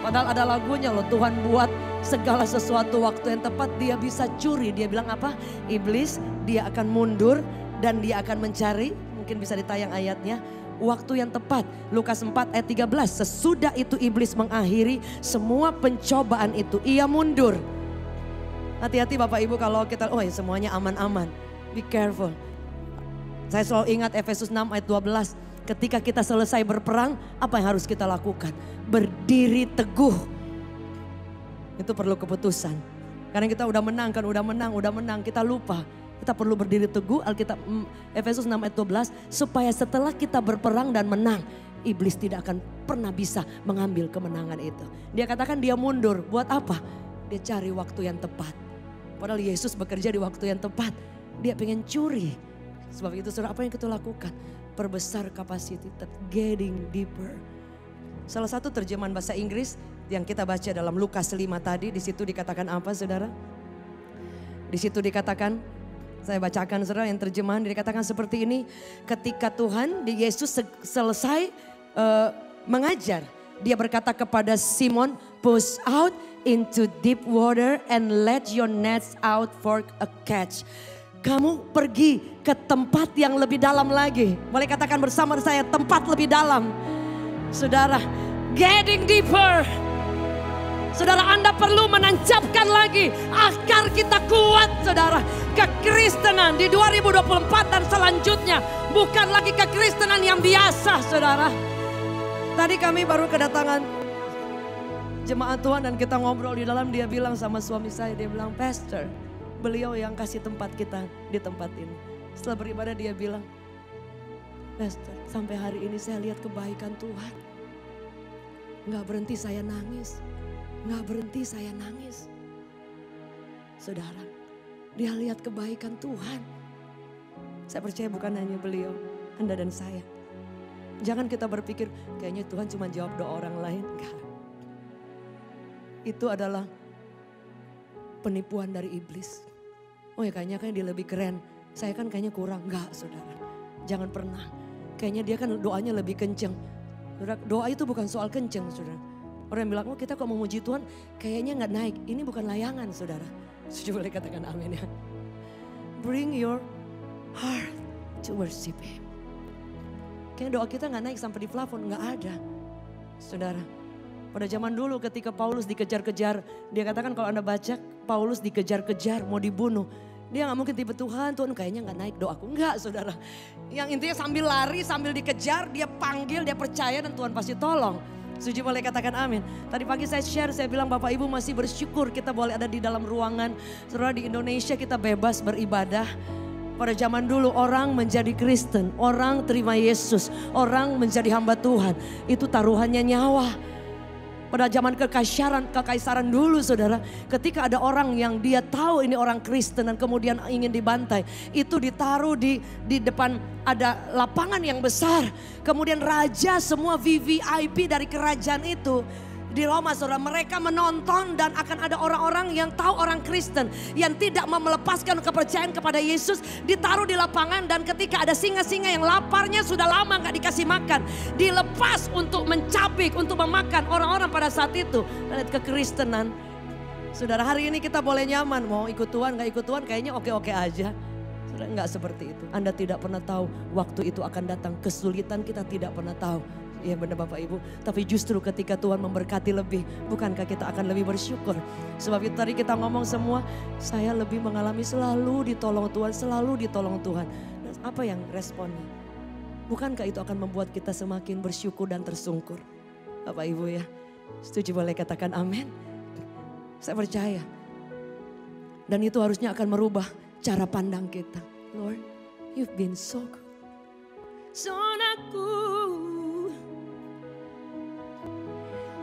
Padahal ada lagunya loh. Tuhan buat segala sesuatu waktu yang tepat. Dia bisa curi. Dia bilang apa? Iblis dia akan mundur. Dan dia akan mencari. Mungkin bisa ditayang ayatnya. Waktu yang tepat. Lukas 4 ayat 13. Sesudah itu iblis mengakhiri semua pencobaan itu. Ia mundur. Hati-hati Bapak Ibu kalau kita, semuanya aman-aman. Be careful. Saya selalu ingat Efesus 6 ayat 12. Ketika kita selesai berperang, apa yang harus kita lakukan? Berdiri teguh. Itu perlu keputusan. Karena kita udah menang kan, udah menang. Kita lupa. Kita perlu berdiri teguh, Alkitab Efesus 6 ayat 12. Supaya setelah kita berperang dan menang, iblis tidak akan pernah bisa mengambil kemenangan itu. Dia katakan dia mundur, buat apa? Dia cari waktu yang tepat. Padahal Yesus bekerja di waktu yang tepat. Dia pengen curi. Sebab itu saudara, apa yang kita lakukan? Perbesar kapasiti, getting deeper. Salah satu terjemahan bahasa Inggris yang kita baca dalam Lukas 5 tadi, di situ dikatakan apa saudara? Di situ dikatakan, saya bacakan saudara yang terjemahan, dikatakan seperti ini. Ketika Tuhan di Yesus selesai mengajar, dia berkata kepada Simon, push out into deep water and let your nets out for a catch. Kamu pergi ke tempat yang lebih dalam lagi. Boleh katakan bersama saya, tempat lebih dalam. Saudara, getting deeper. Saudara, Anda perlu menancapkan lagi akar kita kuat saudara. Kekristenan di 2024 dan selanjutnya. Bukan lagi kekristenan yang biasa saudara. Tadi kami baru kedatangan jemaat Tuhan dan kita ngobrol di dalam. Dia bilang sama suami saya, dia bilang, Pastor, beliau yang kasih tempat kita di tempat ini. Setelah beribadah dia bilang, Pastor, sampai hari ini saya lihat kebaikan Tuhan. Nggak berhenti saya nangis. Nggak berhenti saya nangis. Saudara, dia lihat kebaikan Tuhan. Saya percaya bukan hanya beliau, Anda dan saya. Jangan kita berpikir kayaknya Tuhan cuma jawab doa orang lain. Enggak. Itu adalah penipuan dari iblis. Oh ya kayaknya dia lebih keren. Saya kan kayaknya kurang. Enggak saudara. Jangan pernah. Kayaknya dia kan doanya lebih kenceng. Saudara, doa itu bukan soal kenceng saudara. Orang yang bilang, oh kita kok memuji Tuhan kayaknya nggak naik. Ini bukan layangan saudara. Setuju boleh katakan amin ya. Bring your heart to worship Him. Kayaknya doa kita nggak naik sampai di plafon, nggak ada. Saudara, pada zaman dulu ketika Paulus dikejar-kejar, dia katakan kalau Anda baca, Paulus dikejar-kejar mau dibunuh. Dia gak mungkin tipe Tuhan kayaknya gak naik doaku. Enggak saudara. Yang intinya sambil lari, sambil dikejar, dia panggil, dia percaya dan Tuhan pasti tolong. Setuju boleh katakan amin. Tadi pagi saya share, saya bilang Bapak Ibu masih bersyukur kita boleh ada di dalam ruangan. Saudara di Indonesia kita bebas beribadah. Pada zaman dulu orang menjadi Kristen, orang terima Yesus, orang menjadi hamba Tuhan. Itu taruhannya nyawa. Pada zaman kekaisaran dulu saudara, ketika ada orang yang dia tahu ini orang Kristen dan kemudian ingin dibantai, itu ditaruh di depan ada lapangan yang besar. Kemudian raja semua VVIP dari kerajaan itu di Roma saudara, mereka menonton dan akan ada orang-orang yang tahu orang Kristen yang tidak mau melepaskan kepercayaan kepada Yesus ditaruh di lapangan, dan ketika ada singa-singa yang laparnya sudah lama gak dikasih makan, dilepas untuk mencabik, untuk memakan orang-orang pada saat itu. Lihat kekristenan. Saudara, hari ini kita boleh nyaman mau ikut Tuhan gak ikut Tuhan kayaknya oke-oke aja. Saudara, gak seperti itu. Anda tidak pernah tahu waktu itu akan datang, kesulitan kita tidak pernah tahu. Ya benar Bapak Ibu, tapi justru ketika Tuhan memberkati lebih, bukankah kita akan lebih bersyukur? Sebab itu tadi kita ngomong semua, saya lebih mengalami selalu ditolong Tuhan, selalu ditolong Tuhan. Dan apa yang responnya? Bukankah itu akan membuat kita semakin bersyukur dan tersungkur? Bapak Ibu ya, setuju boleh katakan amin? Saya percaya. Dan itu harusnya akan merubah cara pandang kita. Lord, you've been so good. Sonaku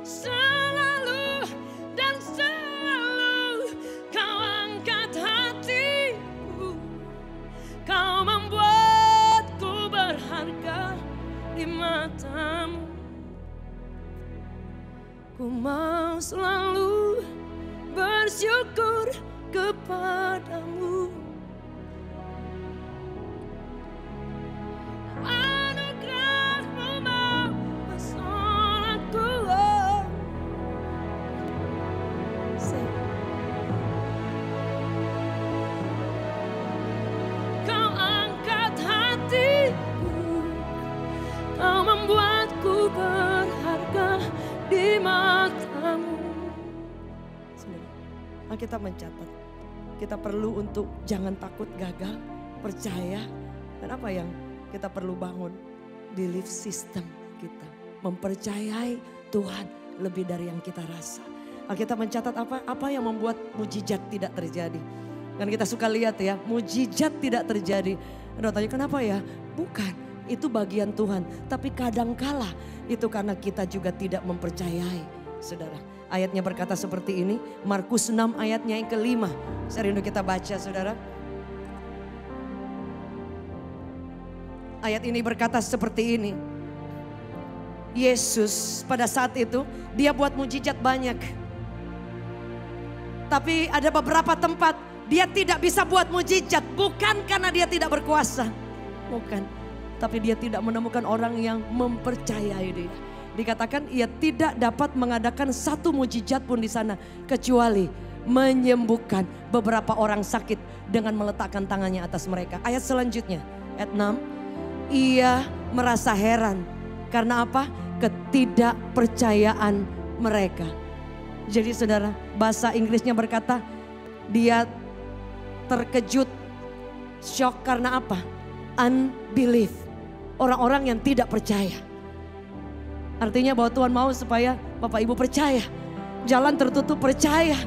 selalu dan selalu kau angkat hatiku, kau membuatku berharga di matamu. Ku mau selalu bersyukur kepadamu. Anugerahmu mau pesolaku. Kau angkat hatiku, kau membuatku berharga di matamu. Alkitab mencatat, kita perlu untuk jangan takut gagal, percaya. Dan apa yang kita perlu bangun? Belief system kita. Mempercayai Tuhan lebih dari yang kita rasa. Alkitab mencatat apa yang membuat mujizat tidak terjadi. Kan kita suka lihat ya, mujizat tidak terjadi. Anda tanya kenapa ya? Bukan, itu bagian Tuhan. Tapi kadangkala itu karena kita juga tidak mempercayai. Saudara, ayatnya berkata seperti ini. Markus 6 ayatnya yang ke-5. Saya rindu kita baca saudara. Ayat ini berkata seperti ini. Yesus pada saat itu dia buat mujizat banyak. Tapi ada beberapa tempat dia tidak bisa buat mujizat. Bukan karena dia tidak berkuasa. Bukan. Tapi dia tidak menemukan orang yang mempercayai dia. Dikatakan ia tidak dapat mengadakan satu mujizat pun di sana. Kecuali menyembuhkan beberapa orang sakit dengan meletakkan tangannya atas mereka. Ayat selanjutnya. Ayat 6. Ia merasa heran. Karena apa? Ketidakpercayaan mereka. Jadi saudara, bahasa Inggrisnya berkata dia terkejut, shock karena apa? Unbelief. Orang-orang yang tidak percaya. Artinya bahwa Tuhan mau supaya Bapak Ibu percaya. Jalan tertutup percaya.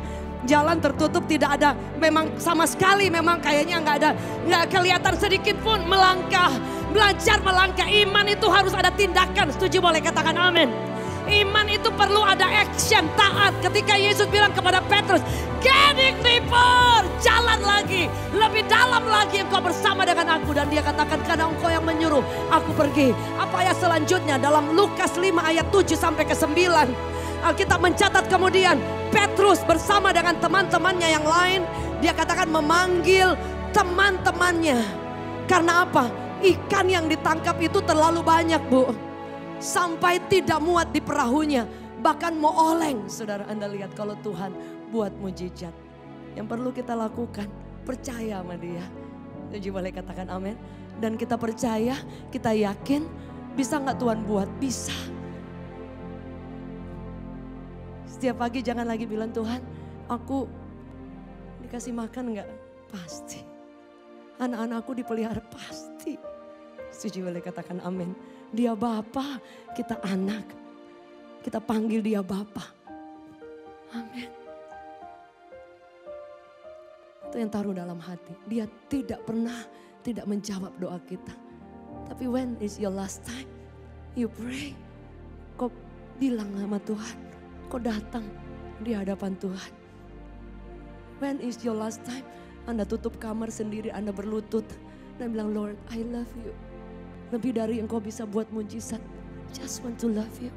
Jalan tertutup tidak ada, memang sama sekali memang kayaknya nggak kelihatan sedikit pun melangkah. Belajar melangkah, iman itu harus ada tindakan. Setuju boleh katakan amin. Iman itu perlu ada action, taat. Ketika Yesus bilang kepada Petrus, getting deeper, jalan lagi, lebih dalam lagi engkau bersama dengan aku. Dan dia katakan karena engkau yang menyuruh aku pergi. Apa ayat selanjutnya dalam Lukas 5 ayat 7 sampai ke 9. Alkitab mencatat kemudian Petrus bersama dengan teman-temannya yang lain. Dia katakan memanggil teman-temannya. Karena apa? Ikan yang ditangkap itu terlalu banyak Bu. Sampai tidak muat di perahunya. bahkan mau oleng. Saudara, Anda lihat kalau Tuhan buat mujizat. Yang perlu kita lakukan, percaya sama dia. Jadi boleh katakan amin. Dan kita percaya, kita yakin, bisa gak Tuhan buat? Bisa. Setiap pagi jangan lagi bilang, Tuhan aku dikasih makan gak? Pasti. Anak-anakku dipelihara? Pasti. Setuju boleh katakan amin. Dia Bapa, kita anak. Kita panggil dia Bapa. Amin. Itu yang taruh dalam hati. Dia tidak pernah tidak menjawab doa kita. Tapi when is your last time you pray? Kau bilang sama Tuhan. Kau datang di hadapan Tuhan. When is your last time Anda tutup kamar sendiri, Anda berlutut. Dan bilang, Lord, I love you. Lebih dari engkau bisa buat mujizat. Just want to love you.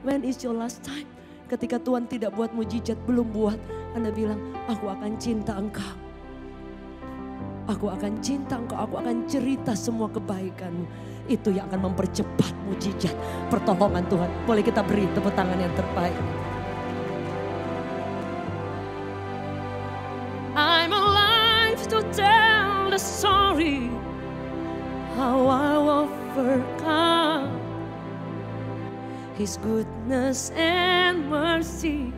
When is your last time? Ketika Tuhan tidak buat mujizat, belum buat. Anda bilang, aku akan cinta engkau. Aku akan cinta engkau, aku akan cerita semua kebaikanmu. Itu yang akan mempercepat mujizat pertolongan Tuhan. Boleh kita beri tepuk tangan yang terbaik. I'm alive to tell the story how I overcome His goodness and mercy.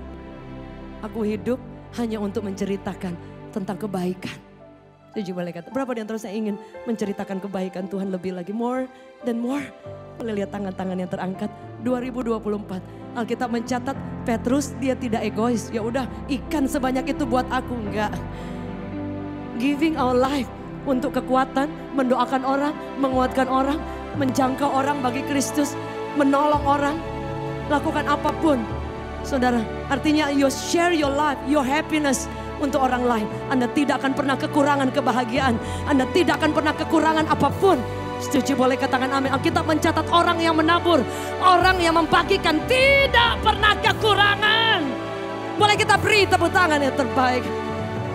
Aku hidup hanya untuk menceritakan tentang kebaikan. Jadi boleh kata, berapa di antara saya ingin menceritakan kebaikan Tuhan lebih lagi, more dan more. Boleh lihat tangan-tangan yang terangkat. 2024, Alkitab mencatat Petrus dia tidak egois. Ya udah, ikan sebanyak itu buat aku, enggak. Giving our life untuk kekuatan, mendoakan orang, menguatkan orang, menjangkau orang bagi Kristus, menolong orang, lakukan apapun. Saudara, artinya you share your life, your happiness untuk orang lain. Anda tidak akan pernah kekurangan kebahagiaan. Anda tidak akan pernah kekurangan apapun. Setuju boleh katakan amin. Alkitab mencatat orang yang menabur, orang yang membagikan tidak pernah kekurangan. Boleh kita beri tepuk tangan yang terbaik.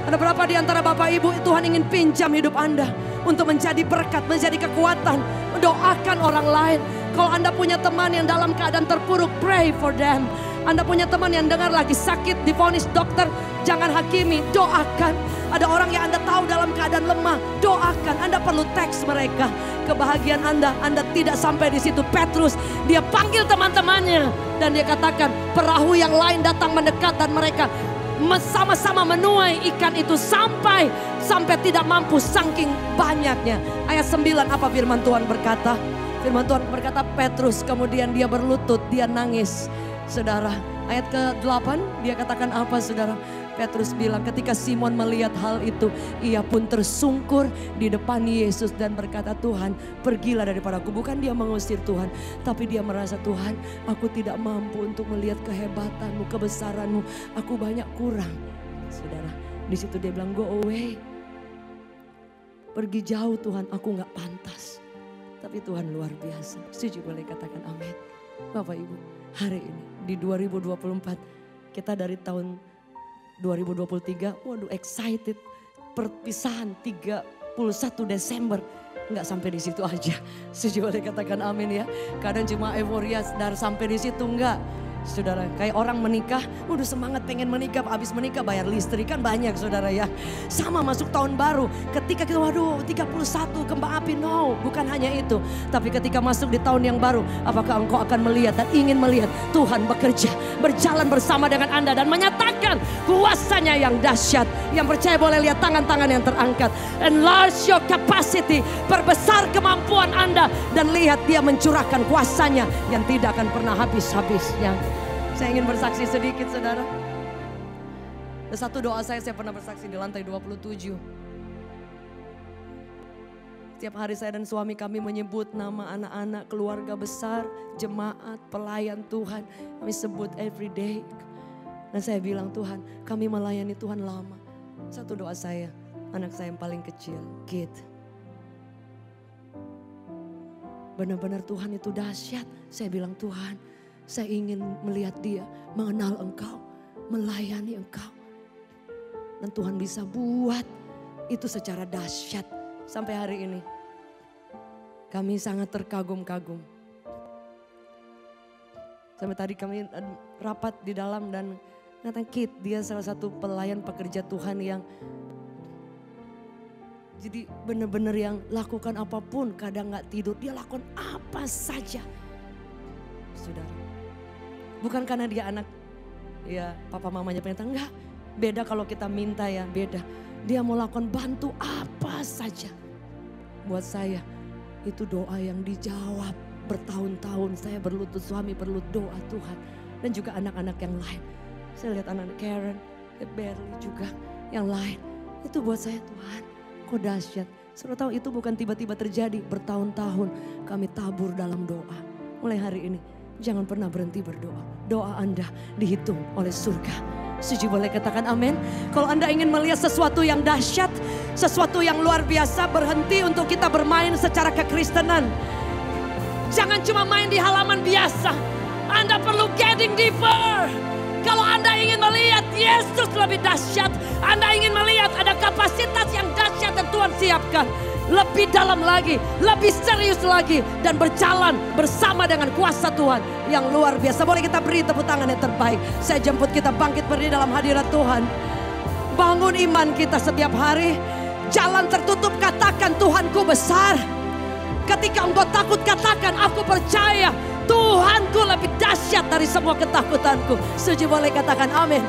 Ada berapa di antara Bapak Ibu Tuhan ingin pinjam hidup Anda untuk menjadi berkat, menjadi kekuatan, mendoakan orang lain. Kalau Anda punya teman yang dalam keadaan terpuruk, pray for them. Anda punya teman yang dengar lagi sakit, divonis dokter, jangan hakimi, doakan. Ada orang yang Anda tahu dalam keadaan lemah, doakan. Anda perlu teks mereka. Kebahagiaan Anda tidak sampai di situ. Petrus, dia panggil teman-temannya dan dia katakan, perahu yang lain datang mendekat dan mereka sama-sama menuai ikan itu sampai tidak mampu saking banyaknya. Ayat 9 apa firman Tuhan berkata? Firman Tuhan berkata, Petrus kemudian dia berlutut, dia nangis. Saudara, ayat ke-8 dia katakan apa saudara? Petrus bilang ketika Simon melihat hal itu, ia pun tersungkur di depan Yesus dan berkata, Tuhan pergilah daripada aku. Bukan dia mengusir Tuhan, tapi dia merasa, Tuhan aku tidak mampu untuk melihat kehebatanmu, kebesaranmu. Aku banyak kurang. Saudara, di situ dia bilang, go away. Pergi jauh Tuhan, aku gak pantas. Tapi Tuhan luar biasa. Setuju boleh katakan amin. Bapak Ibu, hari ini di 2024 kita dari tahun 2023, waduh excited, perpisahan 31 Desember, nggak sampai di situ aja. Setuju boleh katakan amin ya. Kadang cuma euforia dan sampai di situ enggak. Saudara, kayak orang menikah, udah semangat pengen menikah, habis menikah bayar listrik kan banyak saudara ya. Sama masuk tahun baru, ketika kita waduh 31 kembang api, no, bukan hanya itu. Tapi ketika masuk di tahun yang baru, apakah engkau akan melihat dan ingin melihat Tuhan bekerja, berjalan bersama dengan Anda dan menyatakan kuasanya yang dahsyat. Yang percaya boleh lihat tangan-tangan yang terangkat. Enlarge your capacity, perbesar kemampuan Anda dan lihat dia mencurahkan kuasanya yang tidak akan pernah habis-habisnya. Saya ingin bersaksi sedikit saudara. Ada satu doa saya pernah bersaksi di lantai 27. Setiap hari saya dan suami kami menyebut nama anak-anak, keluarga besar, jemaat, pelayan Tuhan. Kami sebut every day. Dan saya bilang, Tuhan kami melayani Tuhan lama. Satu doa saya, anak saya yang paling kecil, Kid. Benar-benar Tuhan itu dahsyat. Saya bilang, Tuhan saya ingin melihat dia mengenal Engkau, melayani Engkau. Dan Tuhan bisa buat itu secara dahsyat. Sampai hari ini kami sangat terkagum-kagum. Sampai tadi kami rapat di dalam dan Nathan Kit, dia salah satu pelayan pekerja Tuhan yang jadi benar-benar yang lakukan apapun, kadang gak tidur, dia lakukan apa saja. Saudara, bukan karena dia anak, ya papa mamanya pengen, enggak. Beda kalau kita minta ya, beda. Dia mau lakukan bantu apa saja. Buat saya, itu doa yang dijawab bertahun-tahun. Saya berlutut, suami perlu doa Tuhan. Dan juga anak-anak yang lain. Saya lihat anak-anak Karen, Berly juga, yang lain. Itu buat saya Tuhan. Kok dahsyat. Saudara tahu itu bukan tiba-tiba terjadi, bertahun-tahun kami tabur dalam doa. Mulai hari ini jangan pernah berhenti berdoa. Doa Anda dihitung oleh surga. Setuju, boleh katakan amin. Kalau Anda ingin melihat sesuatu yang dahsyat, sesuatu yang luar biasa, berhenti untuk kita bermain secara kekristenan. Jangan cuma main di halaman biasa. Anda perlu getting deeper. Kalau Anda ingin melihat Yesus lebih dahsyat, Anda ingin melihat ada kapasitas yang dahsyat dan Tuhan siapkan. Lebih dalam lagi, lebih serius lagi. Dan berjalan bersama dengan kuasa Tuhan yang luar biasa. Boleh kita beri tepuk tangan yang terbaik. Saya jemput kita bangkit berdiri dalam hadirat Tuhan. Bangun iman kita setiap hari. Jalan tertutup katakan Tuhanku besar. Ketika engkau takut katakan aku percaya. Tuhanku lebih dahsyat dari semua ketakutanku. Setuju, boleh katakan amin.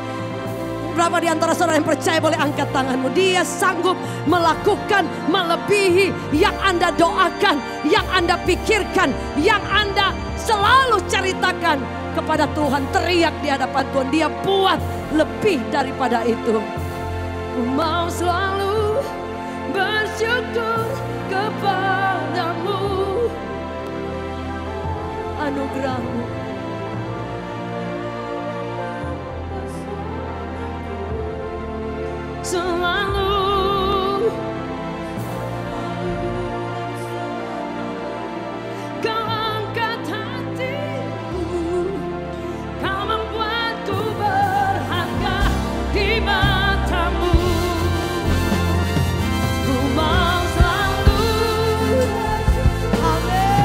Berapa di antara saudara yang percaya boleh angkat tanganmu. Dia sanggup melakukan melebihi yang Anda doakan, yang Anda pikirkan, yang Anda selalu ceritakan kepada Tuhan. Teriak di hadapan Tuhan, dia buat lebih daripada itu. Ku mau selalu bersyukur kepadamu, anugerahmu. Selalu kau angkat hatiku, kau membuatku berharga di matamu. Ku mau selalu, amin.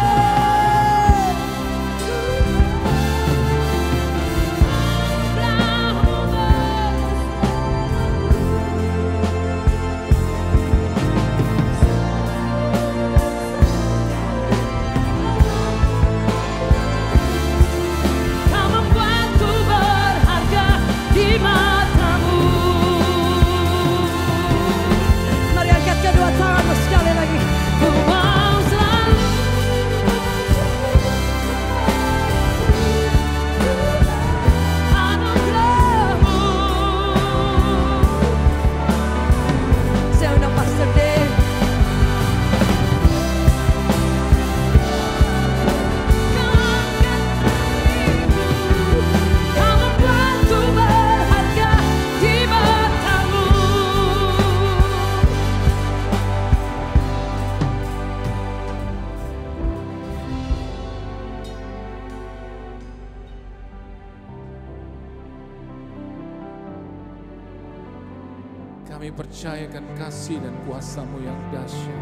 Kami percayakan kasih dan kuasa-Mu yang dahsyat.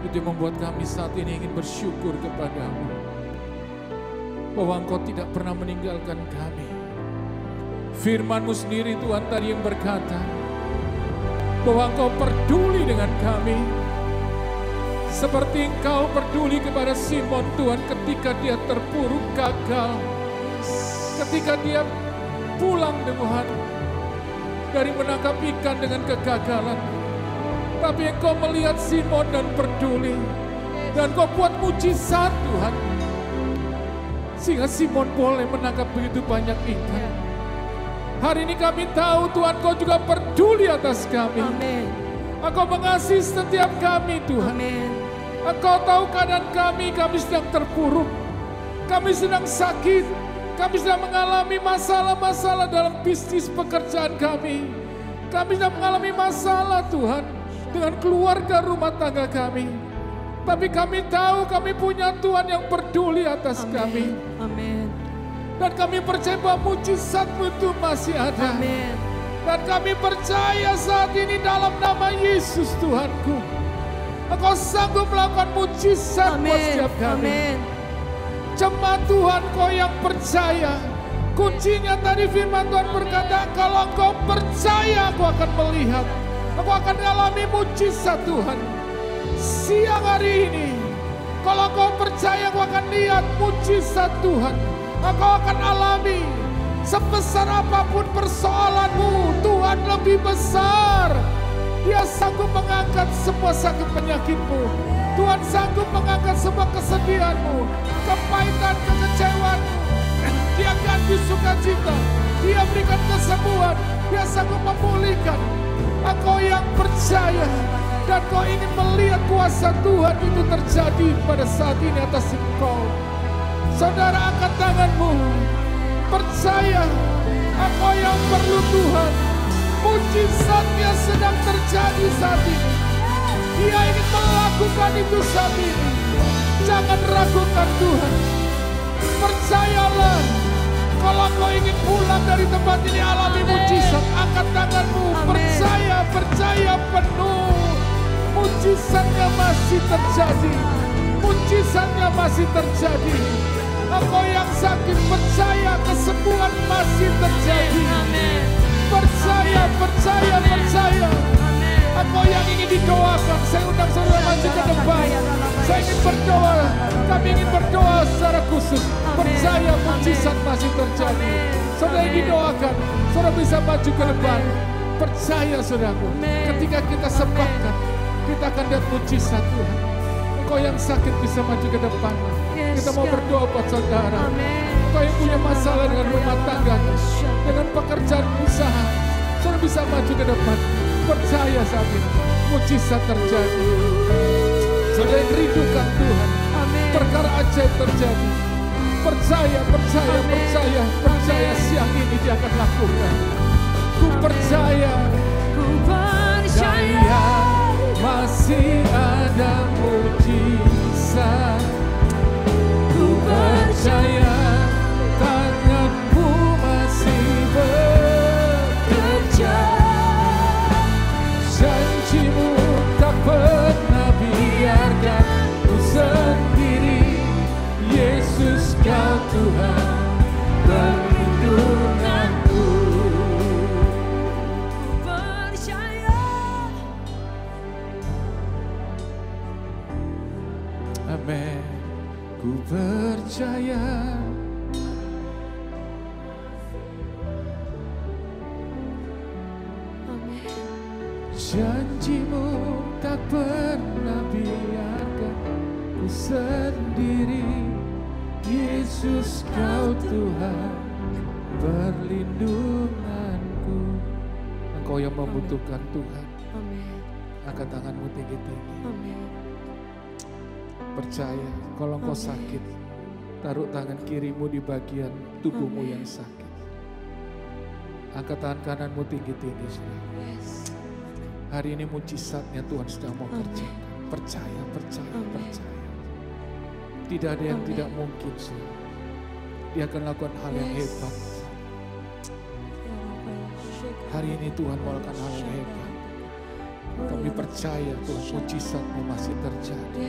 Itu yang membuat kami saat ini ingin bersyukur kepadamu. Bahwa Engkau tidak pernah meninggalkan kami. Firman-Mu sendiri Tuhan tadi yang berkata, bahwa Engkau peduli dengan kami. Seperti Engkau peduli kepada Simon Tuhan ketika dia terpuruk gagal. Ketika dia pulang Tuhan dari menangkap ikan dengan kegagalan. Tapi Engkau melihat Simon dan peduli. Dan Engkau buat mujizat Tuhan. Sehingga Simon boleh menangkap begitu banyak ikan. Hari ini kami tahu Tuhan Engkau juga peduli atas kami. Amin. Engkau mengasihi setiap kami Tuhan. Amin. Engkau tahu keadaan kami sedang terpuruk. Kami sedang sakit. Kami sedang mengalami masalah-masalah dalam bisnis pekerjaan kami. Kami sedang mengalami masalah Tuhan dengan keluarga rumah tangga kami. Tapi kami tahu kami punya Tuhan yang peduli atas kami. Amin. Dan kami percaya bahwa mujizat-Mu itu masih ada. Amin. Dan kami percaya saat ini dalam nama Yesus Tuhanku. Engkau sanggup melakukan mujizat buat setiap kami. Amin. Jemaat Tuhan, kau yang percaya, kuncinya tadi firman Tuhan berkata, kalau kau percaya, kau akan melihat, kau akan mengalami mujizat Tuhan. Siang hari ini, kalau kau percaya, kau akan lihat mujizat Tuhan. Kau akan alami, sebesar apapun persoalanmu, Tuhan lebih besar. Dia sanggup mengangkat semua sakit penyakitmu. Tuhan sanggup mengangkat semua kesedihanmu, kepahitan, kekecewaanmu. Dia ganti sukacita, Dia berikan kesembuhan, Dia sanggup memulihkan. Engkau yang percaya dan kau ingin melihat kuasa Tuhan itu terjadi pada saat ini atas engkau. Saudara, angkat tanganmu, percaya engkau yang perlu Tuhan. Mujizatnya sedang terjadi saat ini. Dia ingin melakukan itu saat ini. Jangan ragukan Tuhan. Percayalah. Kalau kau ingin pulang dari tempat ini alami mujizat, angkat tanganmu. Percaya, percaya penuh. Mujizatnya masih terjadi. Mujizatnya masih terjadi. Engkau yang sakit, percaya kesembuhan masih terjadi. Percaya, percaya, percaya. Engkau yang ingin didoakan, saya undang saudara maju ke depan. Saya ingin berdoa, kami ingin berdoa secara khusus. Percaya mujizat masih terjadi. Saudara yang didoakan, saudara bisa maju ke depan. Percaya saudaraku, ketika kita sembahkan, kita akan lihat mujizat Tuhan. Engkau yang sakit bisa maju ke depan. Kita mau berdoa buat saudara. Engkau yang punya masalah dengan rumah tangga, dengan pekerjaan usaha, saudara bisa maju ke depan. Percaya saat ini, mujizat terjadi. Saudara yang rindukan Tuhan, perkara ajaib terjadi. Percaya, percaya, percaya, percaya siang ini Dia akan lakukan. Ku percaya, masih ada mujizat. Ku percaya tanganmu masih bekerja. Janjimu tak pernah biarkan ku sendiri. Yesus Kau Tuhan perlindunganku. Ku percaya. Amin. Ku percaya. Janjimu tak pernah biarkan ku sendiri. Yesus Kau Tuhan perlindunganku. Engkau yang membutuhkan Tuhan, angkat tanganmu tinggi-tinggi. Percaya, kalau engkau sakit, taruh tangan kirimu di bagian tubuhmu yang sakit. Angkat tangan kananmu tinggi-tinggi. Hari ini mujizatnya Tuhan sedang mau kerjakan. Percaya, percaya, percaya. Tidak ada yang tidak mungkin sih. Dia akan lakukan hal yang hebat. Hari ini Tuhan mau lakukan hal yang hebat. Kami percaya Tuhan, mujizatmu masih terjadi.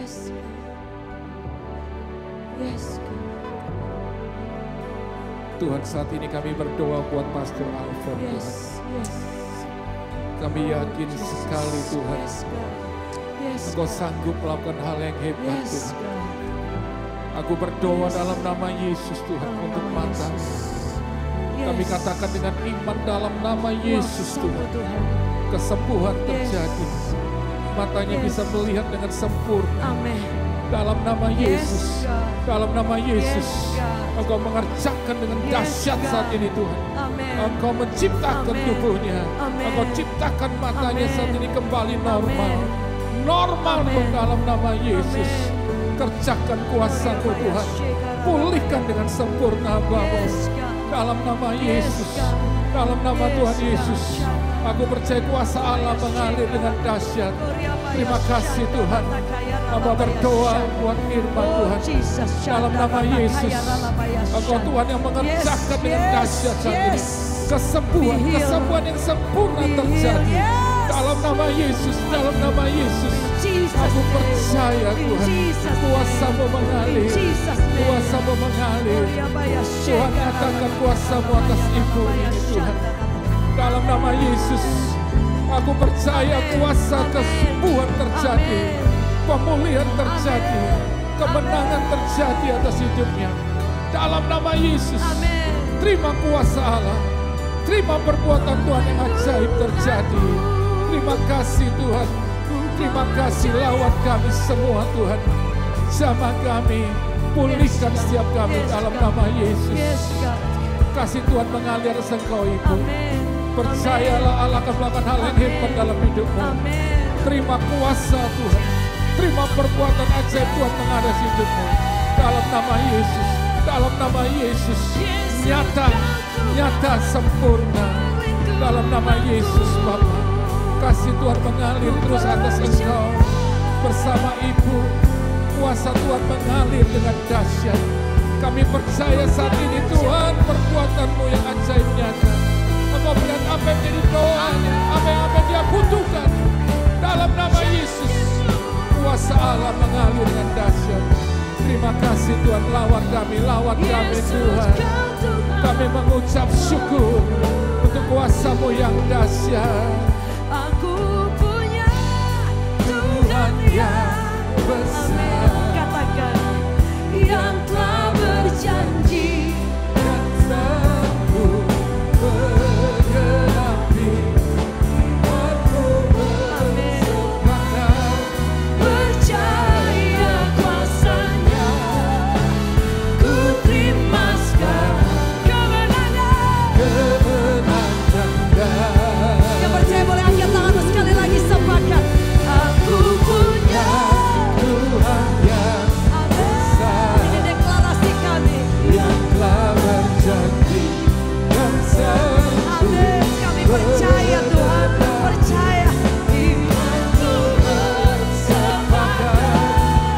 Tuhan, saat ini kami berdoa buat Pastor Alfon. Kami yakin sekali Tuhan, Engkau sanggup melakukan hal yang hebat Tuhan. Aku berdoa dalam nama Yesus Tuhan untuk mata. Kami katakan dengan iman dalam nama Yesus Tuhan. Kesembuhan terjadi. Matanya bisa melihat dengan sempurna. Dalam nama Yesus. Dalam nama Yesus. Engkau mengerjakan dengan dahsyat saat ini Tuhan. Engkau menciptakan tubuhnya. Engkau ciptakan matanya saat ini kembali normal. Normal dalam nama Yesus. Kerjakan kuasa-Mu Tuhan. Pulihkan dengan sempurna Bapa. Dalam nama Yesus. Dalam nama Tuhan Yesus. Aku percaya kuasa Allah mengalir dengan dahsyat. Terima kasih Tuhan. Hamba berdoa buat firman Tuhan. Dalam nama Yesus. Engkau Tuhan yang mengerjakan dengan dahsyat saat ini. Kesembuhan, kesembuhan yang sempurna terjadi. Dalam nama Yesus, dalam nama Yesus. Aku percaya Tuhan, kuasa kuasa-Mu mengalir. Kuasa-Mu mengalir. Tuhan, nyatakan kuasa-Mu atas ibu ini Tuhan. Dalam nama Yesus, aku percaya kuasa kesembuhan terjadi, pemulihan terjadi, kemenangan terjadi atas hidupnya. Dalam nama Yesus, terima kuasa Allah, terima perbuatan Tuhan yang ajaib terjadi. Terima kasih Tuhan, terima kasih, lawat kami semua Tuhan. Jamah kami, pulihkan setiap kami dalam nama Yesus. Kasih Tuhan mengalir atas Engkau Ibu. Percayalah Allah akan melakukan hal yang hebat dalam hidupmu. Terima kuasa Tuhan, terima perbuatan ajaib Tuhan mengalir hidupmu. Dalam nama Yesus, dalam nama Yesus, nyata sempurna. Dalam nama Yesus Bapa, kasih Tuhan mengalir terus atas Engkau. Bersama Ibu, kuasa Tuhan mengalir dengan dahsyat. Kami percaya saat ini Tuhan, perbuatan-Mu yang ajaib nyata. Engkau melihat apa yang jadi doanya, apa yang dia butuhkan. Dalam nama Yesus, kuasa Allah mengalir dengan dahsyat. Terima kasih Tuhan, lawan kami Tuhan. Kami mengucap syukur untuk kuasa-Mu yang dahsyat. Aku punya Tuhan yang besar. Katakan, yang telah berjanji dan sanggup menggenapi iman-Mu bersamakan. percaya kuasa-Nya, ku terima kemenangan. Yang percaya boleh angkat tanganmu sekali lagi, sepakat. Aku punya Tuhan yang besar, ini deklarasi kami. yang telah berjanji dan sanggup. Amin. Kami percaya Tuhan, percaya. Imanku bersamakan,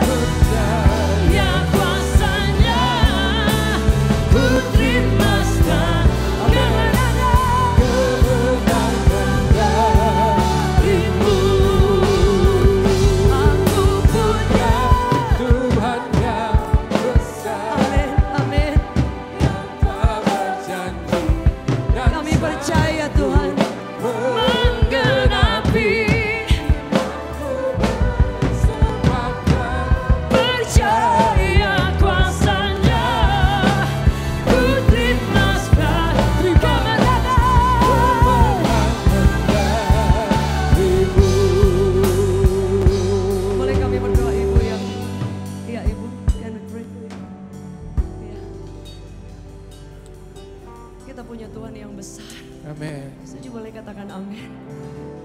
percaya kuasa-Nya, ku terima kemenangan. Darimu, aku punya. Tuhan yang besar, Amin, amin. yang telah berjanji dan Kami percaya Tuhan menggenapi. sempurnakan. Percaya kuasa-Nya, ku terima kemenangan. Boleh kami berdoa Ibu yang, iya Ibu, can we pray? Iya. Kita punya Tuhan yang besar. Amin. Setuju, boleh katakan amin.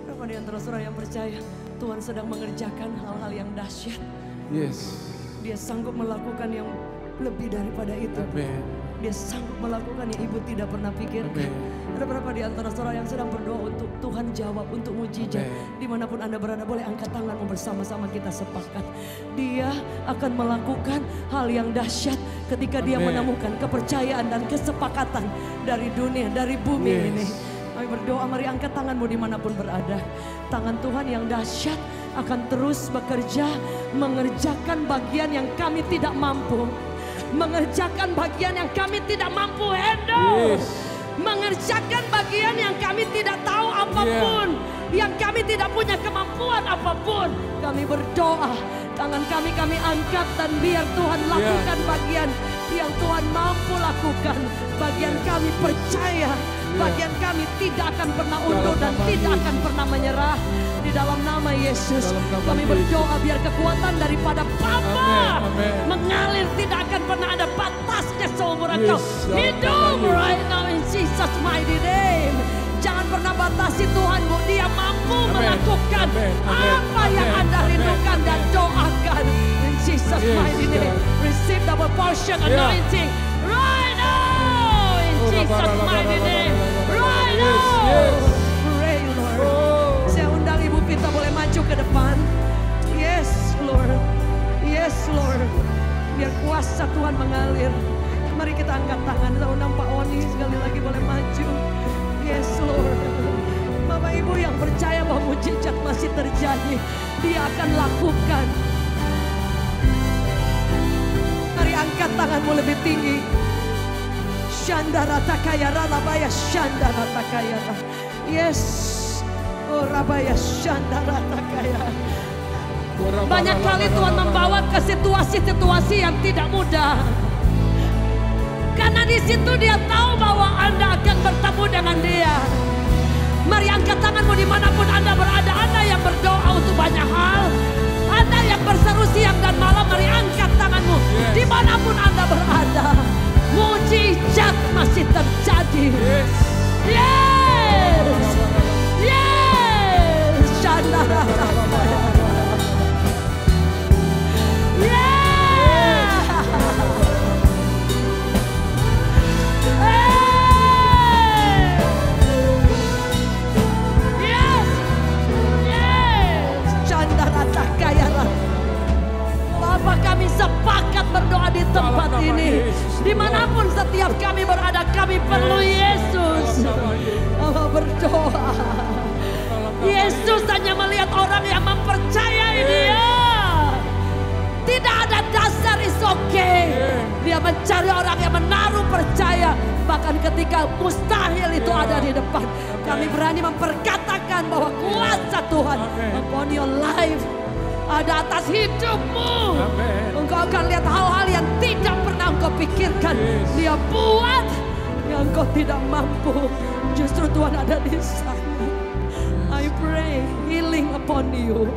Berapa di antara saudara yang percaya Tuhan sedang mengerjakan hal-hal yang dahsyat. Yes. Dia sanggup melakukan yang lebih daripada itu. Amin. Dia sanggup melakukan yang ibu tidak pernah pikirkan. Amin. Ada berapa di antara saudara yang sedang berdoa untuk Tuhan jawab, untuk mujizat. Amin. Dimanapun Anda berada, boleh angkat tanganmu, bersama-sama kita sepakat. Dia akan melakukan hal yang dahsyat ketika dia Amin. menemukan kepercayaan dan kesepakatan dari dunia, dari bumi Yes. ini. Kami berdoa, mari angkat tanganmu dimanapun berada. Tangan Tuhan yang dahsyat akan terus bekerja, mengerjakan bagian yang kami tidak mampu. Mengerjakan bagian yang kami tidak mampu handle. Yes. Mengerjakan bagian yang kami tidak tahu apapun. Yang kami tidak punya kemampuan apapun. Kami berdoa, tangan kami angkat dan biar Tuhan lakukan bagian yang Tuhan mampu lakukan. Bagian kami percaya, bagian kami tidak akan pernah undur dan tidak akan pernah menyerah. Di dalam nama Yesus, kami berdoa biar kekuatan daripada Bapa mengalir, tidak akan pernah ada batasnya seumur engkau hidup right now in Jesus mighty name. Jangan pernah batasi Tuhan, Bu. Dia mampu melakukan apa yang Anda rindukan dan doakan. In Jesus mighty name, receive double portion anointing right now. In Jesus mighty name, right now. Pray Lord. Saya undang Ibu Pita boleh maju ke depan. Yes Lord, yes Lord. Biar kuasa Tuhan mengalir. Mari kita angkat tangan. Kita undang Pak Oni sekali lagi boleh maju. Yes Lord. Bapak Ibu yang percaya bahwa mujizat masih terjadi, Dia akan lakukan. tanganmu lebih tinggi. Shandara takaya ralabaya shandara takaya. Yes. Oh rabaya shandara takaya. Banyak kali Tuhan membawa ke situasi-situasi yang tidak mudah. Karena di situ dia tahu bahwa Anda akan bertemu dengan dia. Mari angkat tanganmu dimanapun Anda berada. Anda yang berdoa untuk banyak hal. Anda yang berseru siang dan malam. Mari angkat tanganmu. Dimanapun Anda berada. Mujizat masih terjadi. Yes. Yes. Shandara. Bapa, kami sepakat berdoa di tempat ini. Dimanapun setiap kami berada, kami perlu Yesus. Bapa berdoa. Yesus hanya melihat orang yang mempercayai dia. Tidak ada dasar, is okay. Dia mencari orang yang menaruh percaya. Bahkan ketika mustahil itu ada di depan. Kami berani memperkatakan bahwa kuasa Tuhan upon your life. Ada atas hidupmu. Engkau akan lihat hal-hal yang tidak pernah engkau pikirkan. Dia buat yang engkau tidak mampu. Justru Tuhan ada di sana. I pray healing upon you.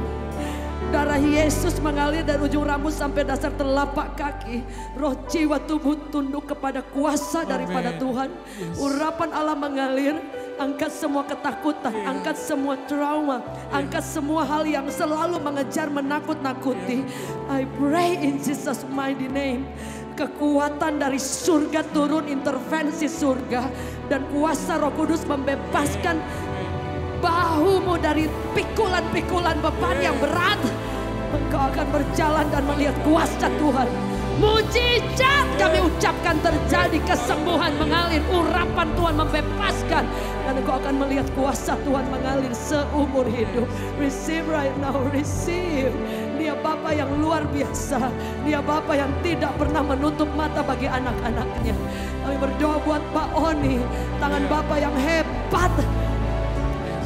Darah Yesus mengalir dari ujung rambut sampai dasar telapak kaki. Roh jiwa tubuh tunduk kepada kuasa daripada Tuhan. Urapan Allah mengalir. Angkat semua ketakutan, angkat semua trauma, angkat semua hal yang selalu mengejar menakut-nakuti. I pray in Jesus mighty name. Kekuatan dari surga turun, intervensi surga. Dan kuasa Roh Kudus membebaskan bahumu dari pikulan-pikulan beban yang berat. Engkau akan berjalan dan melihat kuasa Tuhan. Mujizat kami ucapkan terjadi, kesembuhan mengalir, urapan Tuhan membebaskan. Dan engkau akan melihat kuasa Tuhan mengalir seumur hidup. Receive right now, receive. Dia Bapa yang luar biasa. Dia Bapa yang tidak pernah menutup mata bagi anak-anaknya. Kami berdoa buat Pak Oni. Tangan Bapa yang hebat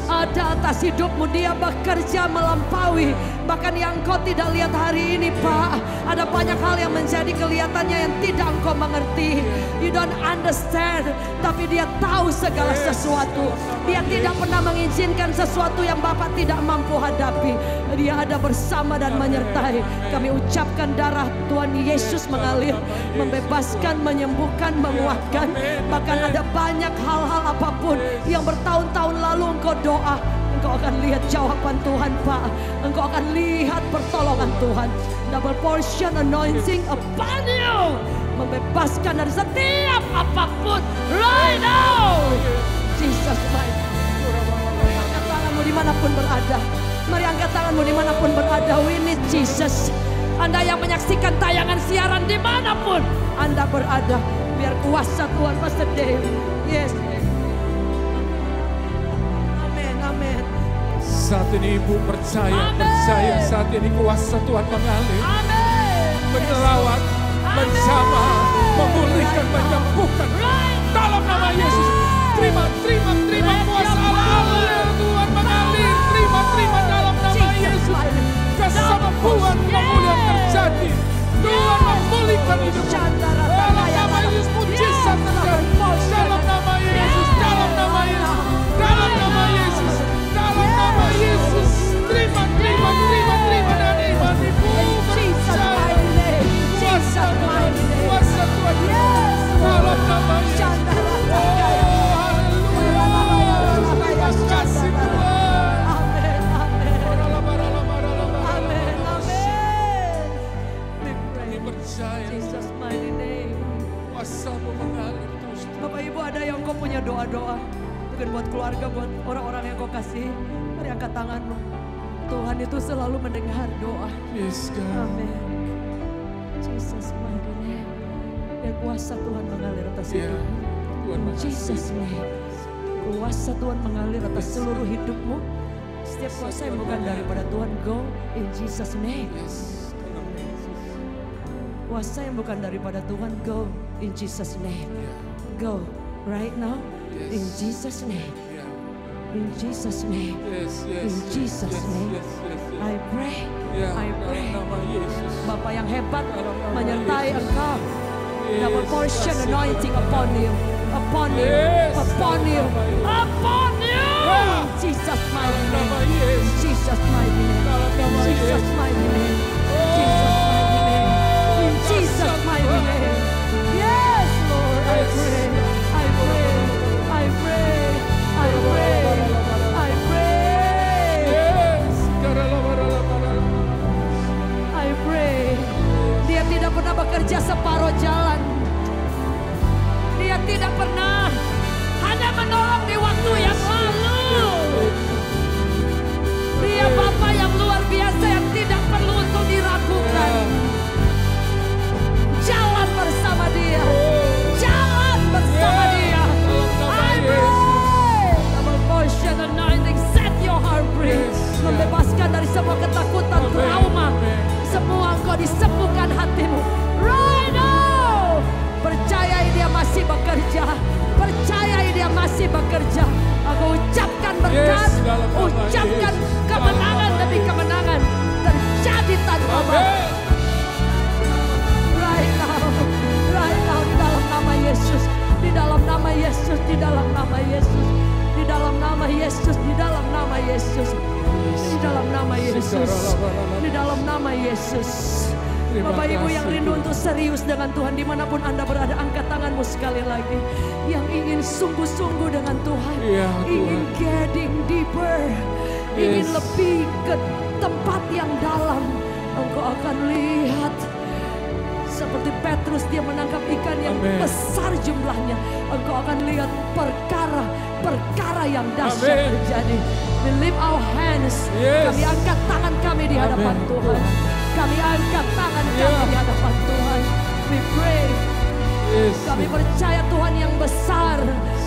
ada atas hidupmu. Dia bekerja melampaui bahkan yang engkau tidak lihat hari ini, Pak. Ada banyak hal yang menjadi kelihatannya yang tidak engkau mengerti. You don't understand, tapi dia tahu segala sesuatu. Dia tidak pernah mengizinkan sesuatu yang Bapak tidak mampu hadapi. Dia ada bersama dan menyertai. Kami ucapkan darah Tuhan Yesus mengalir, membebaskan, menyembuhkan, menguatkan. Bahkan ada banyak hal-hal apapun yang bertahun-tahun lalu engkau doa, engkau akan lihat jawaban Tuhan, Pak. Engkau akan lihat pertolongan Tuhan. Double portion anointing upon you. Membebaskan dari setiap apapun right now. Jesus mighty. Mari angkat tanganmu dimanapun berada. Mari angkat tanganmu dimanapun berada. We need Jesus. Anda yang menyaksikan tayangan siaran dimanapun Anda berada. Biar kuasa Tuhan bersedih. Yes. Saat ini Ibu percaya saat ini kuasa Tuhan mengalir. Menerawat, menjamah, memulihkan, menyembuhkan. Dalam nama Yesus. Terima kuasa Allah Tuhan mengalir. Terima dalam nama Yesus. Kesembuhan pemulihan terjadi. Tuhan memulihkan hidup. Dalam nama Yesus mujizat terjadi. Dalam nama Yesus. Dalam nama Yesus. Dalam nama Yesus. Dalam nama Yesus. Terima dan iman Ibu percaya. Kuasa Tuhan. Dalam nama Yesus. Terima kasih Tuhan. Kami percaya kuasa-Mu mengalir terus. Bapak Ibu, ada yang kau punya doa-doa mungkin buat keluarga, buat orang-orang yang kau kasih. Mari angkat tanganmu. Tuhan itu selalu mendengar doa. Yes, God. Amin. Jesus mighty name. Biar kuasa Tuhan mengalir atas hidup. Jesus name. Kuasa Tuhan mengalir atas seluruh hidupmu. Setiap kuasa yang bukan daripada Tuhan, go in Jesus name. kuasa yang bukan daripada Tuhan. Go in Jesus name. Go right now in Jesus name. In Jesus name. In Jesus name. I pray. I pray. Bapa yang hebat menyertai engkau. Double portion anointing upon you. Upon you. Upon you. Upon you. In Jesus mighty name. In Jesus mighty name. In Jesus mighty name. Jesus mighty name. In Jesus mighty name. Yes, Lord, I pray. I pray. I pray. I pray. I pray. I pray. Dia tidak pernah bekerja separuh jalan. Dia tidak pernah hanya menolong di waktu yang lalu. Dia Bapa yang luar biasa yang tidak perlu untuk diragukan. Jalan bersama dia. Jalan bersama dia. I pray. Double portion anointing. Set your heart free. Membebaskan dari semua ketakutan, trauma. Semua engkau disembuhkan hatimu. Right now. Percayai dia masih bekerja. Percayai dia masih bekerja. Aku ucapkan berkat. Ucapkan kemenangan demi kemenangan. Terjadi tanpa batas. Right now. Right now. Di dalam nama Yesus. Di dalam nama Yesus. Di dalam nama Yesus. Di dalam nama Yesus. Di dalam nama Yesus. Di dalam nama Yesus. Di dalam nama Yesus. Bapak Ibu yang rindu untuk serius dengan Tuhan, dimanapun Anda berada, angkat tanganmu sekali lagi. Yang ingin sungguh-sungguh dengan Tuhan, ingin getting deeper, ingin lebih ke tempat yang dalam, engkau akan lihat seperti Petrus, dia menangkap ikan yang besar jumlahnya. Engkau akan lihat perkara yang dahsyat terjadi. We lift our hands, kami angkat tangan kami di hadapan Tuhan. Kami angkat tangan kami di hadapan Tuhan. We pray. Kami percaya Tuhan yang besar,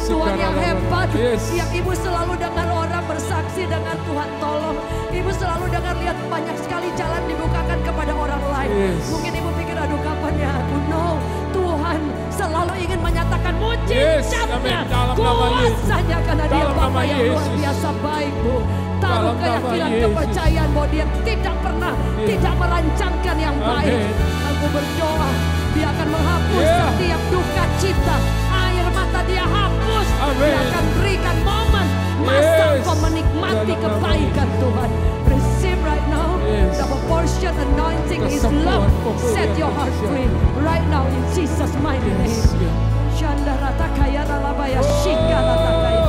Tuhan yang hebat, yang Ibu selalu dengar orang bersaksi dengan Tuhan tolong. Ibu selalu dengar lihat banyak sekali jalan dibukakan kepada orang lain. Mungkin Ibu pikir aduh kapan ya aku? No, Tuhan selalu ingin menyatakan mujizatnya, kuasanya karena dia Bapa yang luar biasa baik Bu. Taruh keyakinan kepercayaan bahwa dia tidak pernah tidak merancangkan yang baik. Aku berdoa dia akan menghapus setiap duka cita, air mata dia hapus. Dia akan berikan momen masa kau menikmati kebaikan Tuhan. Receive right now. Double portion anointing is love. Set your heart free right now in Jesus mighty name. Shandarata kaya ralabaya shikarata kaya.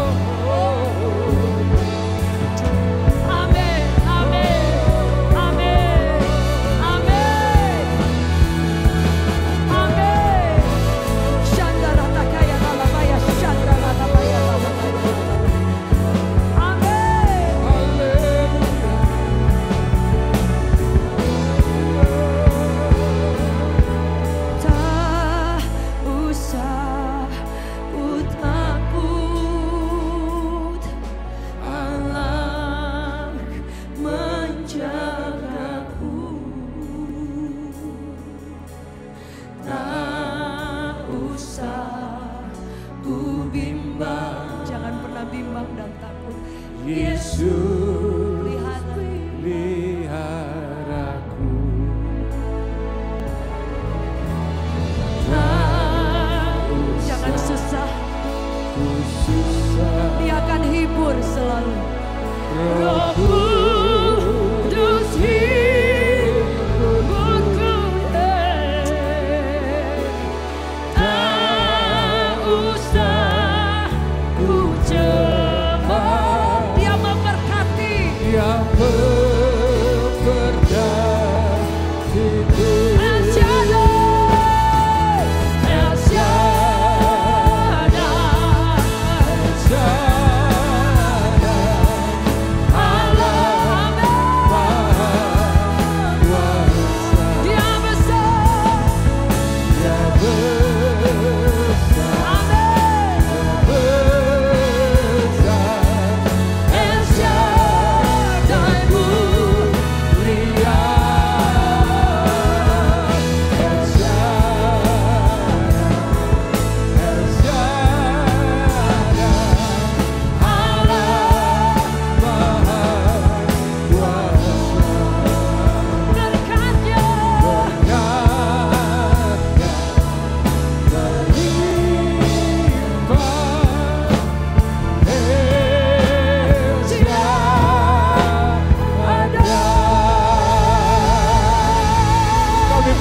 Allah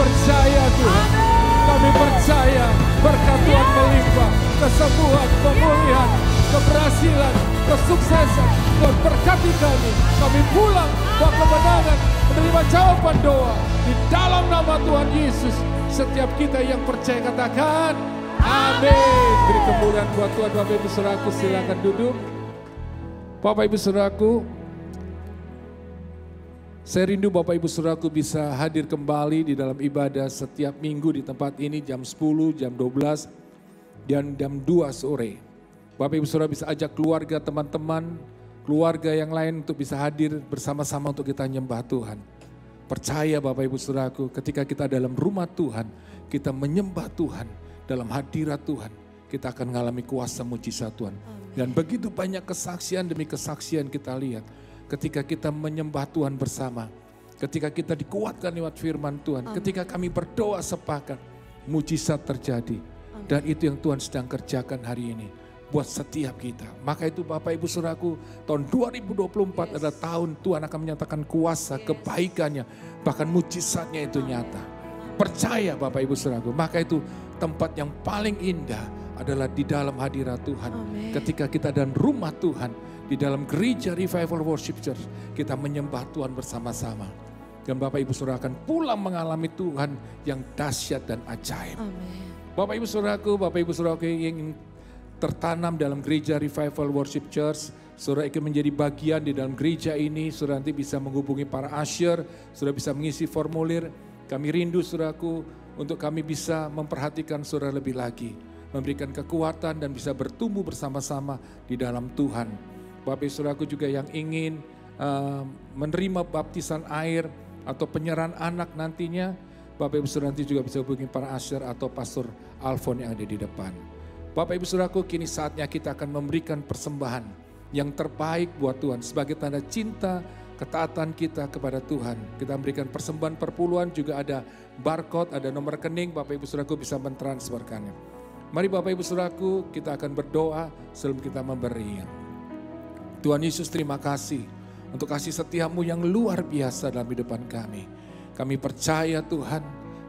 percaya Tuhan. Kami percaya berkat Tuhan melimpah, kesembuhan, pemulihan, keberhasilan, kesuksesan. Tuhan berkati kami. Kami pulang bawa kemenangan, menerima jawaban doa. Di dalam nama Tuhan Yesus, setiap kita yang percaya katakan amin. Beri kemuliaan buat Tuhan. Bapak Ibu Saudaraku, silakan duduk. Bapak Ibu Saudaraku, saya rindu Bapak Ibu Saudaraku bisa hadir kembali di dalam ibadah setiap minggu di tempat ini jam 10, jam 12, dan jam 2 sore. Bapak Ibu Saudara bisa ajak keluarga, teman-teman, keluarga yang lain untuk bisa hadir bersama-sama untuk kita nyembah Tuhan. Percaya Bapak Ibu Saudaraku, ketika kita dalam rumah Tuhan, kita menyembah Tuhan, dalam hadirat Tuhan, kita akan mengalami kuasa mujizat Tuhan. Dan begitu banyak kesaksian demi kesaksian kita lihat. Ketika kita menyembah Tuhan bersama, ketika kita dikuatkan lewat firman Tuhan, ketika kami berdoa sepakat, mujizat terjadi. Dan itu yang Tuhan sedang kerjakan hari ini buat setiap kita. Maka itu Bapak Ibu Saudaraku, tahun 2024 adalah tahun Tuhan akan menyatakan kuasa, kebaikannya, bahkan mujizatnya itu nyata. Percaya Bapak Ibu Saudaraku, maka itu tempat yang paling indah adalah di dalam hadirat Tuhan. Ketika kita dan rumah Tuhan, di dalam gereja Revival Worship Church, kita menyembah Tuhan bersama-sama. Dan Bapak Ibu Saudara akan pulang mengalami Tuhan yang dahsyat dan ajaib. Bapak Ibu Saudaraku, Bapak Ibu Saudaraku yang tertanam dalam gereja Revival Worship Church, saudara ingin menjadi bagian di dalam gereja ini, saudara nanti bisa menghubungi para usher, saudara bisa mengisi formulir. Kami rindu saudaraku untuk kami bisa memperhatikan saudara lebih lagi, memberikan kekuatan dan bisa bertumbuh bersama-sama di dalam Tuhan. Bapak Ibu Saudaraku juga yang ingin menerima baptisan air atau penyerahan anak nantinya, Bapak Ibu Saudara nanti juga bisa hubungi para usher atau Pastor Alfon yang ada di depan. Bapak Ibu Saudaraku, kini saatnya kita akan memberikan persembahan yang terbaik buat Tuhan sebagai tanda cinta, ketaatan kita kepada Tuhan. Kita memberikan persembahan perpuluhan, juga ada barcode, ada nomor rekening, Bapak Ibu Saudaraku bisa mentransferkannya. Mari Bapak Ibu Saudaraku, kita akan berdoa sebelum kita memberi. Tuhan Yesus, terima kasih untuk kasih setiamu yang luar biasa dalam hidupan kami. Kami percaya Tuhan,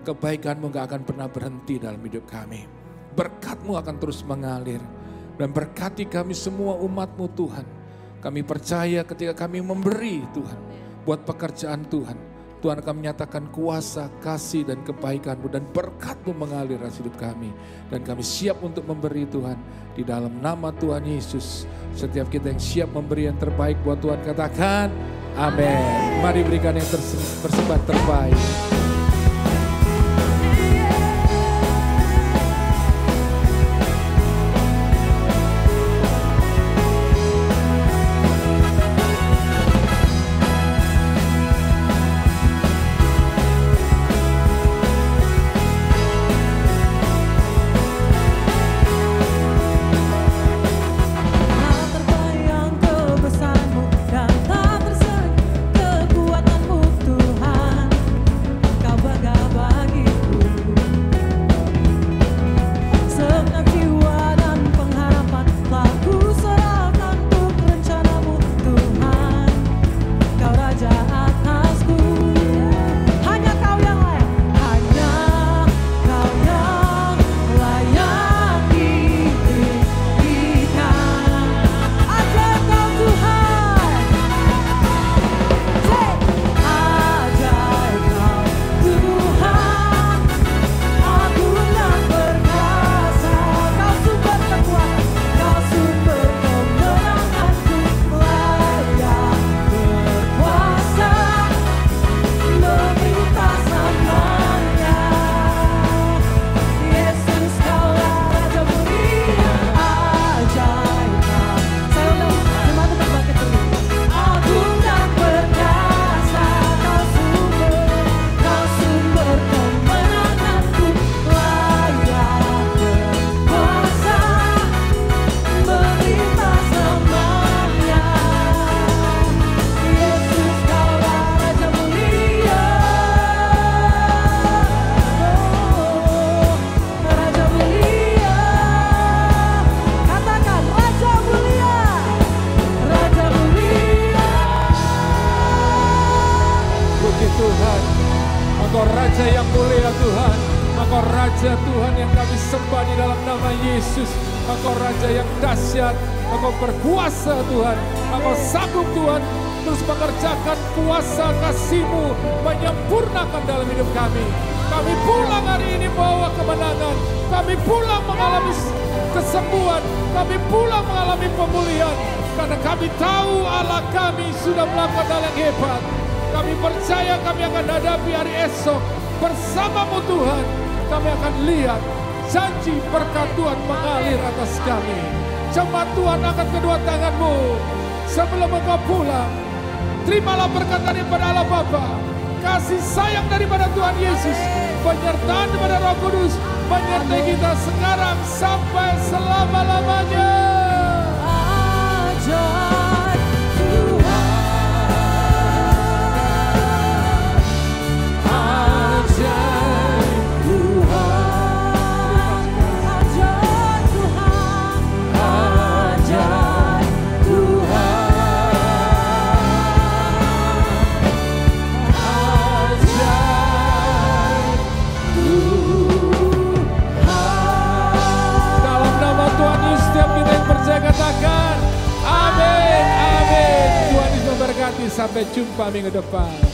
kebaikan-Mu gak akan pernah berhenti dalam hidup kami. Berkat-Mu akan terus mengalir. Dan berkati kami semua umat-Mu Tuhan. Kami percaya ketika kami memberi Tuhan, buat pekerjaan Tuhan, Tuhan akan menyatakan kuasa, kasih dan kebaikan-Mu dan berkat-Mu mengalir dalam hidup kami. Dan kami siap untuk memberi Tuhan di dalam nama Tuhan Yesus. Setiap kita yang siap memberi yang terbaik buat Tuhan, katakan amin. Mari berikan yang persembahan terbaik. Engkau Raja Tuhan yang kami sembah di dalam nama Yesus. Engkau Raja yang dahsyat, Engkau berkuasa Tuhan. Engkau sanggup Tuhan terus mengerjakan kuasa kasih-Mu, menyempurnakan dalam hidup kami. Kami pulang hari ini bawa kemenangan. Kami pulang mengalami kesembuhan. Kami pulang mengalami pemulihan. Karena kami tahu Allah kami sudah melakukan hal yang hebat. Kami percaya kami akan hadapi hari esok bersama-Mu Tuhan. Kami akan lihat janji berkat Tuhan mengalir atas kami. Jemaat Tuhan angkat kedua tangan-Mu sebelum Engkau pulang. Terimalah berkat daripada Allah Bapa, kasih sayang daripada Tuhan Yesus, penyertaan daripada Roh Kudus menyertai kita sekarang sampai selama-lamanya. Ajaib Tuhan, ajaib Tuhan, ajaib Tuhan, ajaib Katakan amin, amin. Tuhan Yesus memberkati, sampai jumpa minggu depan.